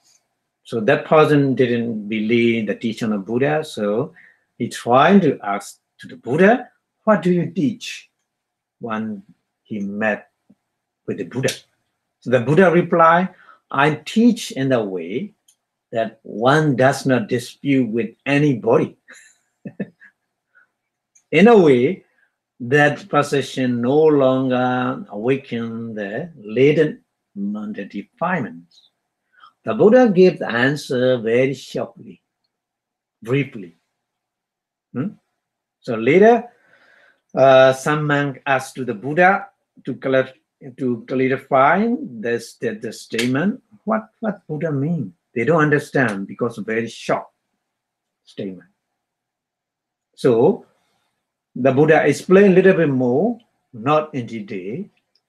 So that person didn't believe the teaching of Buddha, so he tried to ask to the Buddha, what do you teach? When he met with the Buddha. So the Buddha replied, I teach in the way that one does not dispute with anybody. In a way that possession no longer awaken the latent non-defilements. The Buddha gave the answer very shortly, briefly. So later, some monk asked to the Buddha to clarify the statement. What Buddha mean? They don't understand because of very short statement. So the Buddha explained a little bit more, not in detail.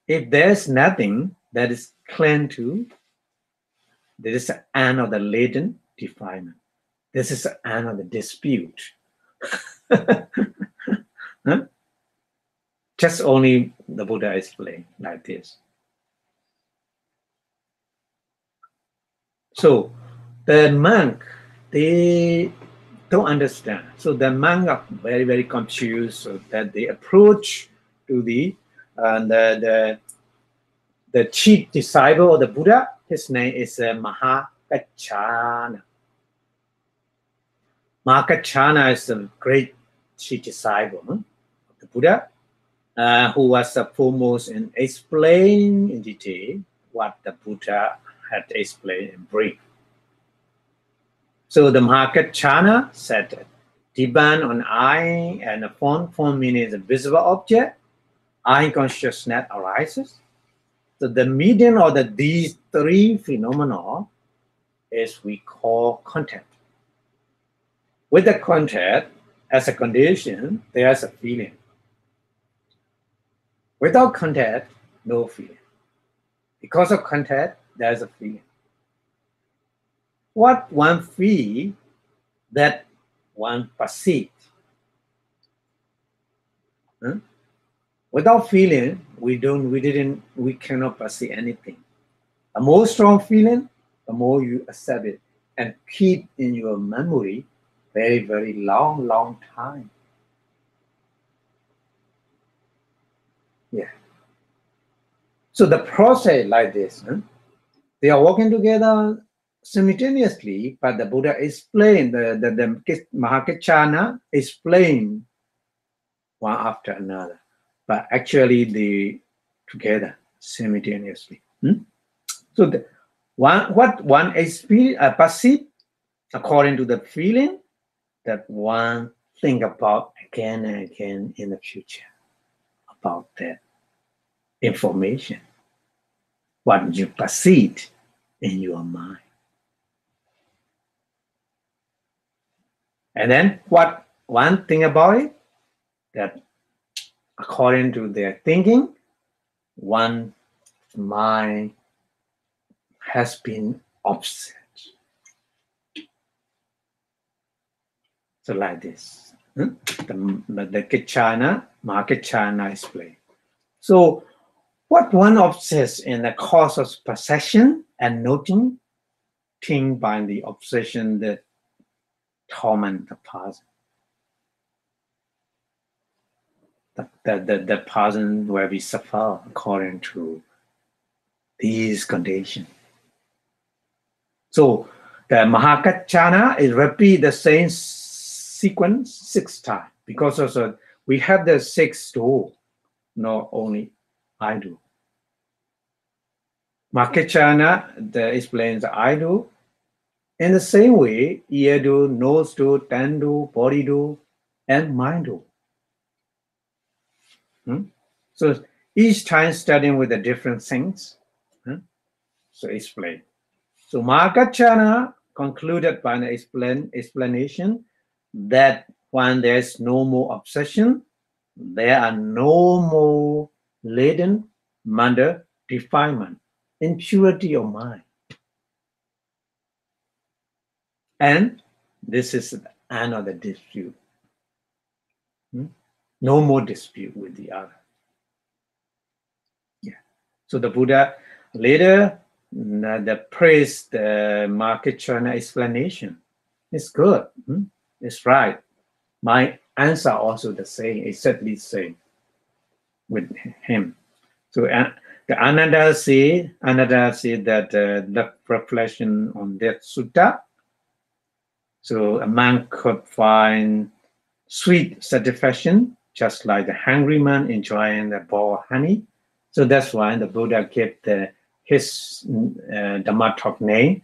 If there's nothing that is clean to, there is an end of the latent defilement. This is the end of the dispute. Just only the Buddha explained like this. So the monk, they don't understand. So the monks are very, very confused. So that they approach to the chief disciple of the Buddha. His name is Mahakachana. Mahakachana is a great chief disciple of the Buddha, who was foremost in explaining in detail what the Buddha had explained in brief. So the Mahakachana said, depend on eye and the form meaning a visible object, eye consciousness arises. So the median of these three phenomena is we call contact. With the contact as a condition, there's a feeling. Without contact, no feeling. Because of contact, there's a feeling. What one feels, that one perceives. Without feeling, we cannot perceive anything. The more strong feeling, the more you accept it and keep in your memory very, very long time. Yeah. So the process like this, they are working together simultaneously, but the Buddha explained, the Mahakachana explained one after another, but actually they together simultaneously. So what one experience perceive according to the feeling that one think about again and again in the future about that information, what you perceive in your mind. And then what one thing about it, that according to their thinking, one mind has been obsessed. So like this, the Mahakachana explained. So what one obsessed in the cause of possession and noting, thing by the obsession that torment the person. The person where we suffer according to these conditions. So the Mahakachana is repeat the same sequence 6 times because also we have the 6 doors, not only I do. Mahakachana explains I do. In the same way, ear do, nose do, tongue do, body do, and mind do. So each time studying with the different things. So explain. So Mahakachana concluded by an explanation that when there's no more obsession, there are no more laden matter defilement, impurity of mind. And this is another dispute. No more dispute with the other. Yeah. So the Buddha later praised the Mahakachana explanation. It's good. It's right. My answer also the same, exactly the same with him. So the Ananda said that the reflection on that sutta. So a man could find sweet satisfaction, just like the hungry man enjoying the bowl of honey. So that's why the Buddha gave his Dhamma talk name,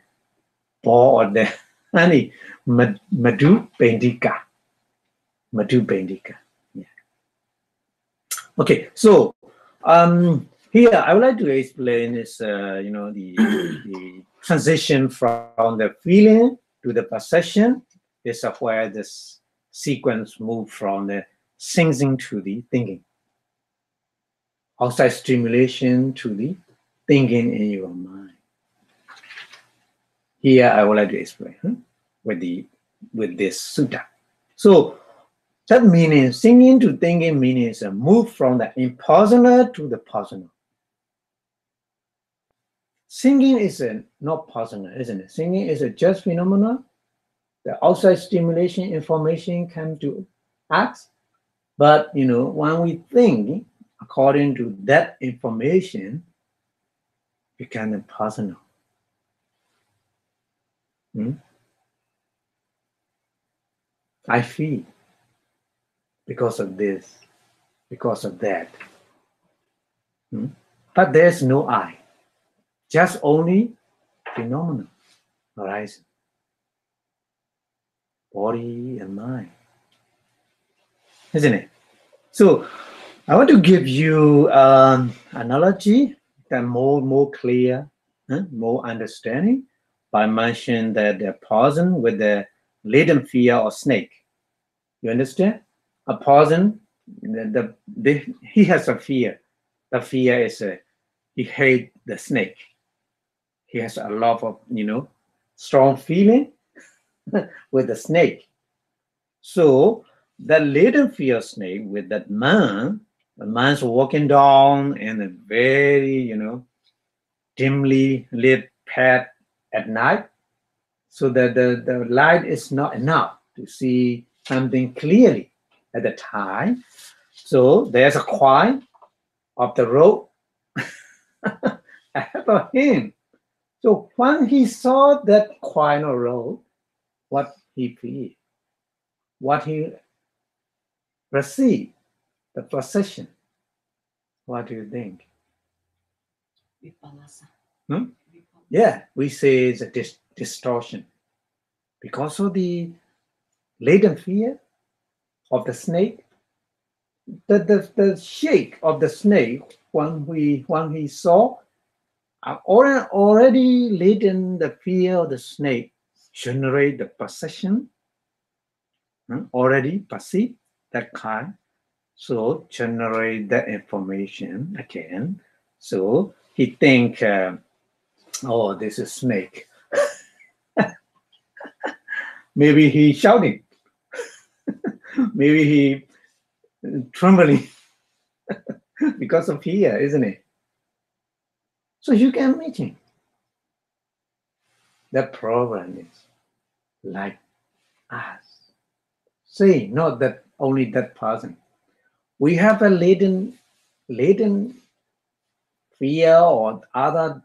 bowl of the honey, Madhu Bendika. Madhu Bendika. Yeah. Okay, so here I would like to explain this, the transition from the feeling to the perception. This is where this sequence moves from the sensing to the thinking. Outside stimulation to the thinking in your mind. Here I would like to explain with this sutta. So that meaning, singing to thinking meaning is a move from the impersonal to the personal. Singing is not personal, isn't it? Singing is a just phenomenon, The outside stimulation information come to us, but when we think according to that information, become personal. I feel because of this, because of that. But there's no I, just only phenomenon arising, body and mind, isn't it? So I want to give you an analogy that more clear, more understanding, by mentioning that the person with the latent fear of snake. You understand? A person, he has a fear. The fear is he hates the snake. He has a lot of strong feeling with the snake. So that latent fear of snake with that man, the man's walking down in a very dimly lit path at night, so that the light is not enough to see something clearly at the time. So there's a quiet of the road ahead of him. So when he saw that quiet road, what he feel, what he received, the possession, what do you think? Yeah, we say it's a distortion. Because of the latent fear of the snake, the shake of the snake when he saw already latent the fear of the snake generate the possession, already perceive that kind, so generate that information again. So he think, oh, this is snake. Maybe he shouting. Maybe he trembling because of fear, isn't it? So you can imagine. The problem is like us. See, not that only that person. We have a latent fear or other,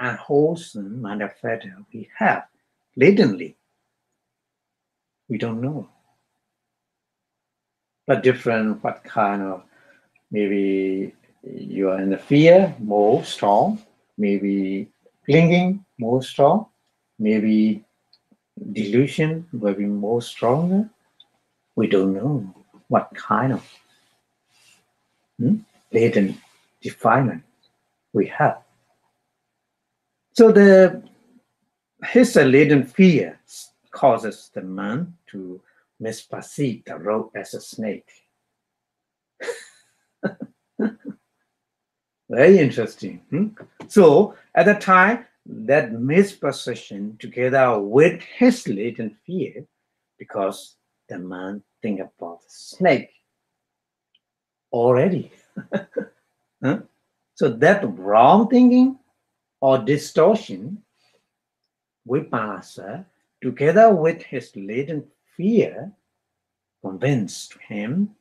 unwholesome manifesto we have latently. We don't know. But different, what kind of, maybe you are in the fear more strong, maybe clinging more strong, maybe delusion will be more stronger. We don't know what kind of latent defilement we have. So his latent fear causes the man to misperceive the road as a snake. Very interesting. So at the time, that misperception together with his latent fear, because the man think about the snake already. So that wrong thinking or distortion, Vipasa, together with his latent fear, convinced him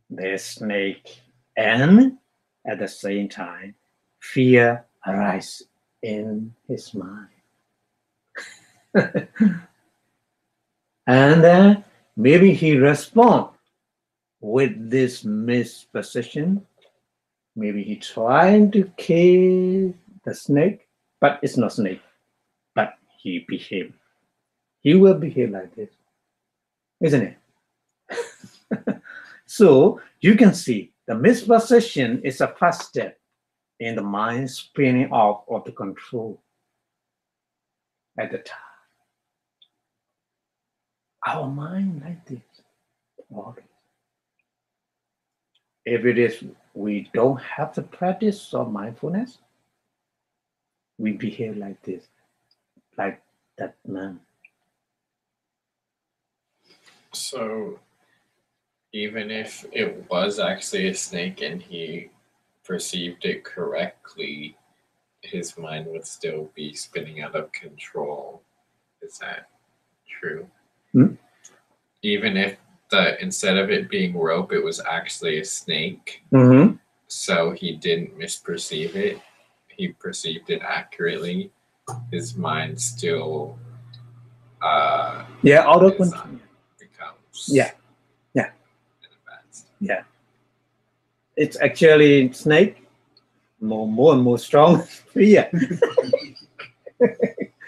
the snake, and at the same time, fear arises in his mind. And then maybe he responds with this misposition. Maybe he trying to kill the snake, but it's not snake. But he behave. He will behave like this, isn't it? So you can see the misposition is a first step in the mind spinning off of the control at the time. Our mind like this always. If it is we don't have the practice of mindfulness, we behave like this, like that man. So even if it was actually a snake and he perceived it correctly, his mind would still be spinning out of control. Is that True. Hmm? Even if instead of it being rope, it was actually a snake. Mm-hmm. So he didn't misperceive it. He perceived it accurately. His mind still Yeah, auto is, control. becomes Yeah. advanced. Yeah. It's actually snake, more and more strong fear.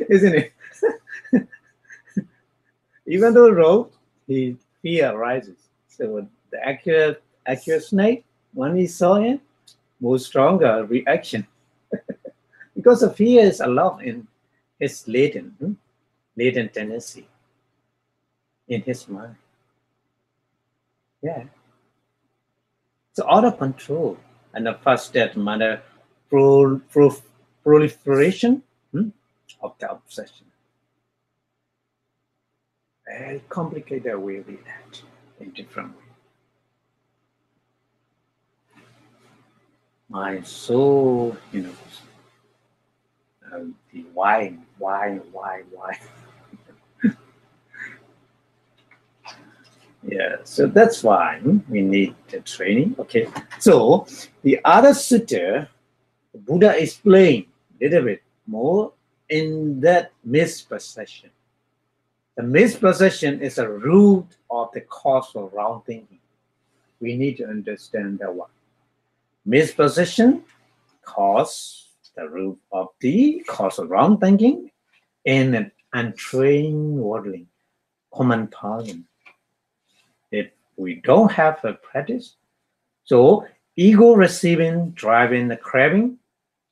Isn't it? Even though rope, his fear rises. So the accurate snake, when he saw it, more stronger reaction. Because the fear is a lot in his latent tendency in his mind. Yeah. So out of control. And the first step, mother proliferation of the obsession. Very complicated way with that in different ways. Mind so, the why. Yeah, so that's why we need the training. Okay, so the other sutta, Buddha explained a little bit more in that misperception. The misperception is a root of the cause of wrong thinking. We need to understand that one. Misperception cause the root of the cause of wrong thinking and an untrained worldling, common person. If we don't have a practice, so ego receiving, driving the craving,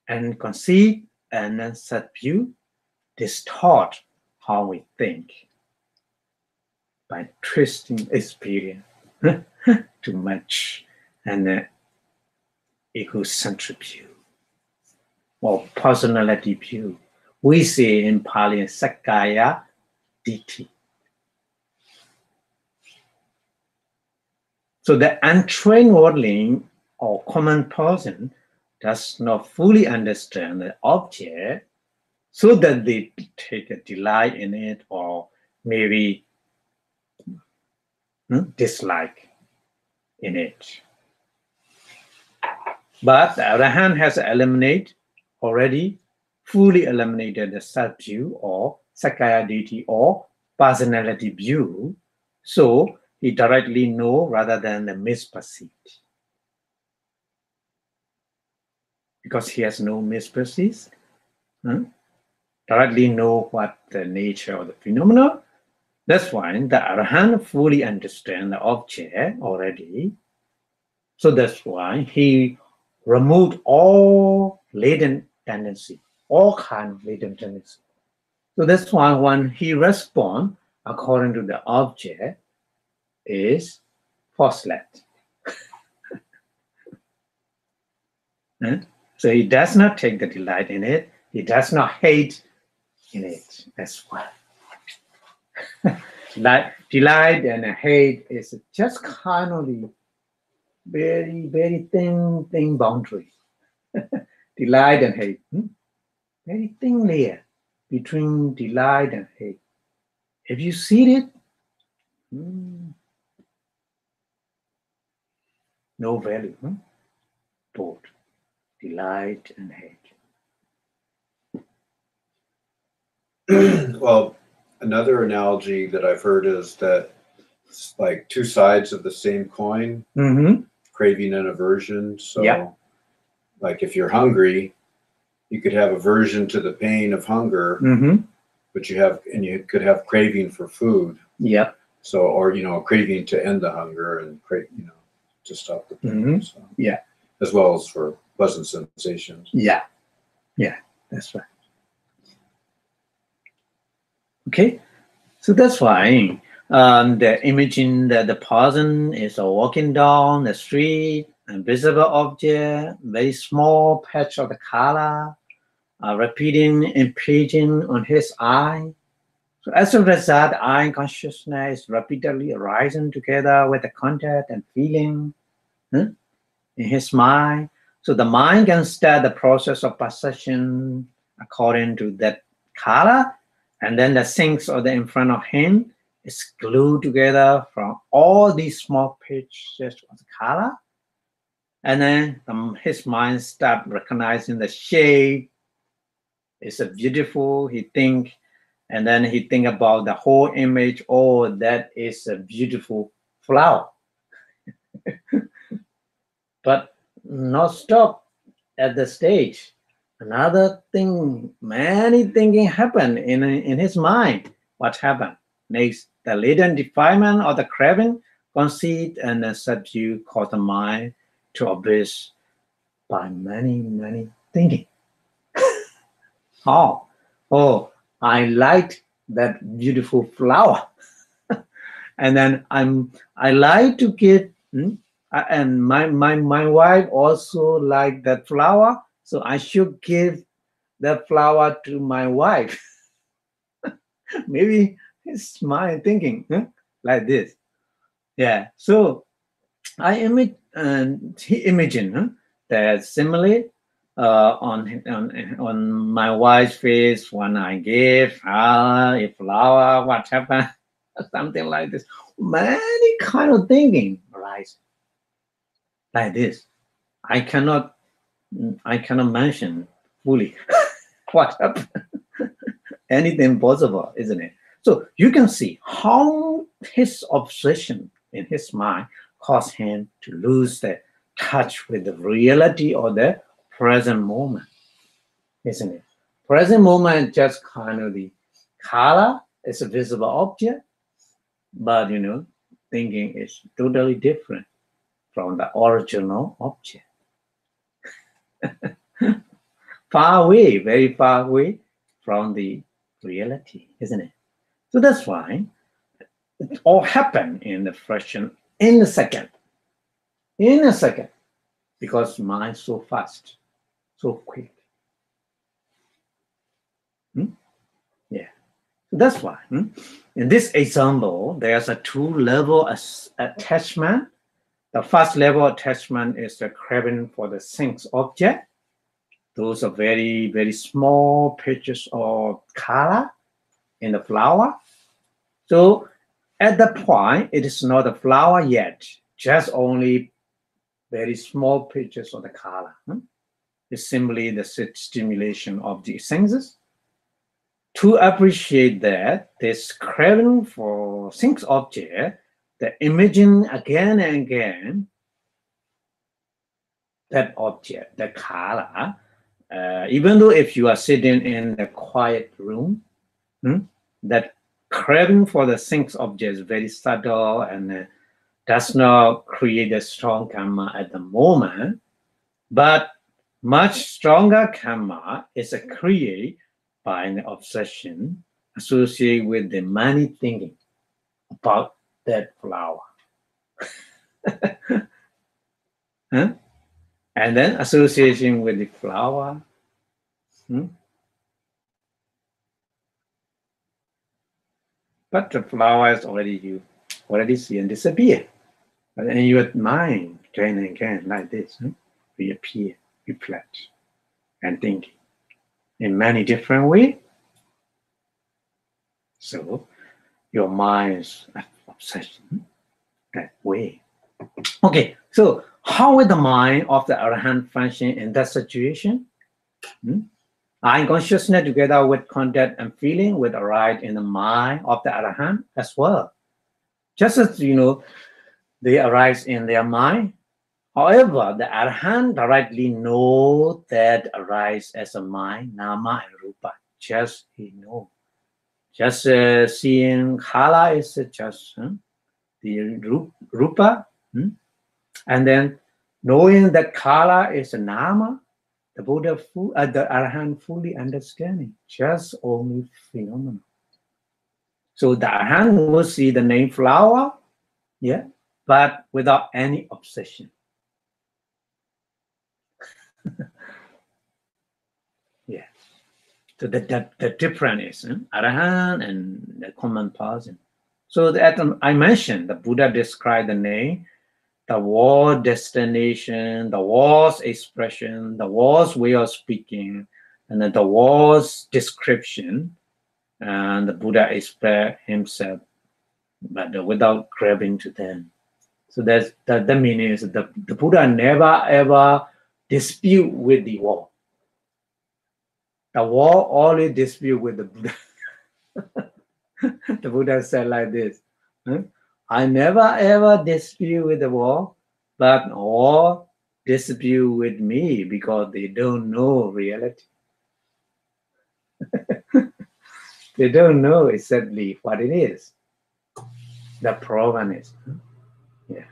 and conceit and subdue, distort how we think by twisting experience too much and egocentric view or personality view. We say in Pali Sakaya Ditti. So the untrained worldling or common person does not fully understand the object so that they take a delight in it or maybe dislike in it. But the Arahant has fully eliminated the sub-view or Sakaya Ditti or personality view. So he directly know rather than the misperceived. Because he has no misperceived, directly know what the nature of the phenomena. That's why the Arahant fully understand the object already. So that's why he removed all latent tendency, all kind of latent tendency. So that's why when he responds according to the object is faultless. So he does not take the delight in it. He does not hate in it as well. Delight and hate is just kind of the very, very thin boundary. Delight and hate. Very thin layer between delight and hate. If you see it, no value. Both delight and hate. Well, another analogy that I've heard is that it's like two sides of the same coin, craving and aversion. So, like if you're hungry, you could have aversion to the pain of hunger, but you could have craving for food. Yeah. So, or craving to end the hunger and to stop the pain. So, yeah. As well as for pleasant sensations. Yeah. Yeah. That's right. Okay, so that's why the imagine that the person is walking down the street, a visible object, very small patch of the color, repeating impinging on his eye. So as a result, eye consciousness repeatedly arising together with the contact and feeling in his mind. So the mind can start the process of perception according to that color And then the things or the in front of him is glued together from all these small pieces of the color. And then his mind start recognizing the shape. It's a beautiful, he think, and then he think about the whole image. Oh, that is a beautiful flower. But not stop at the stage. Another thing, many thinking happen in his mind. What happened? Next, the latent defilement of the craving, conceit, and the subdue cause the mind to obsess by many thinking. Oh, I liked that beautiful flower. And then I like to get, and my wife also liked that flower, so I should give that flower to my wife. Maybe it's my thinking, like this. Yeah. So I imagine that similarly on my wife's face when I gave her a flower, what happened? Something like this. Many kind of thinking arise like this. I cannot mention fully what happened. Anything possible, isn't it? So you can see how his obsession in his mind caused him to lose the touch with the reality of the present moment, isn't it? Present moment just kind of the color is a visible object, but thinking is totally different from the original object. Far away, very far away from the reality, isn't it? So that's why it all happened in the fraction, in a second, because mind so fast, so quick. Yeah, so that's why. In this example, there's a two-level attachment. The first level attachment is the craving for the things object. Those are very small pieces of color in the flower. So at that point, it is not a flower yet, just only very small pieces of the color. It's simply the stimulation of the senses. To appreciate that, this craving for things object, the imaging again and again that object, the color, even though if you are sitting in a quiet room, that craving for the things object is very subtle and does not create a strong kamma at the moment, but much stronger kamma is created by an obsession associated with the many thinking about that flower. And then association with the flower. But the flower is you already see and disappear. But in your mind, again and again, like this, reappear, reflect, and think in many different ways. So your mind's obsession that way. Okay, so how will the mind of the Arahant function in that situation? Eye consciousness together with contact and feeling will arise in the mind of the Arahant as well. Just as they arise in their mind. However, the Arahant directly know that arise as a mind, nama and rupa. Just he know. Just seeing color is just the rupa, and then knowing that color is a nama. The Buddha, the Arahant fully understanding, just only phenomenon. So the Arahant will see the name flower, but without any obsession. So the difference is Arahant and the common person. So I mentioned the Buddha described the name, the world destination, the world's expression, the world's way of speaking, and then the world's description and the Buddha expressed himself, but without grabbing to them. So that means the Buddha never ever dispute with the wall. The wall always dispute with the Buddha. The Buddha said like this: I never ever dispute with the wall, but all dispute with me because they don't know reality. They don't know exactly what it is. The problem is, yeah.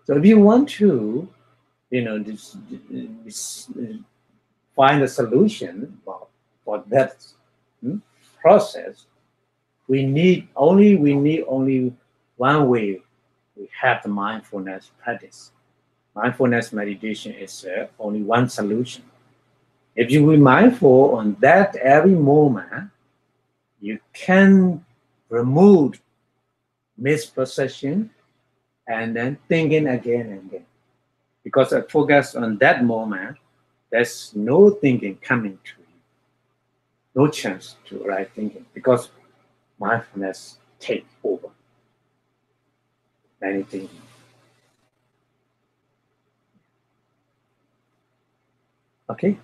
So if you want to, find a solution for that process, we need only one way. We have the mindfulness practice. Mindfulness meditation is only one solution. If you be mindful on that every moment, you can remove misperception and then thinking again and again. Because I focus on that moment, there's no thinking coming to you. No chance to right thinking because mindfulness take over many thinking. Okay.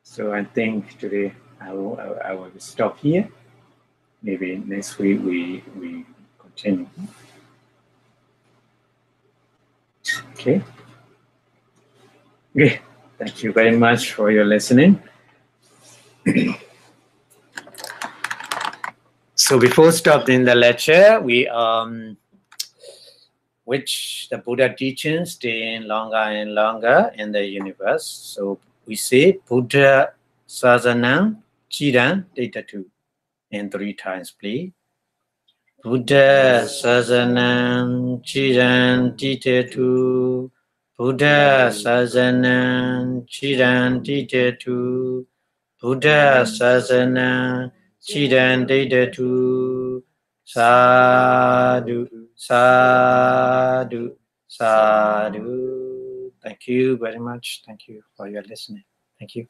So I think today I will stop here. Maybe next week we continue. Okay. Okay. Thank you very much for your listening. So before stopping the lecture, we which the Buddha teachings staying longer and longer in the universe. So we say Buddha Sasanam Chiran Ditatu in 3 times, please. Buddha Sasanam Chiran Ditatu. Buddha Sasanam Chiran Ditatu. Buddha Sasanam Chiran Ditatu. Sadhu, sadhu, sadhu. Thank you very much. Thank you for your listening. Thank you.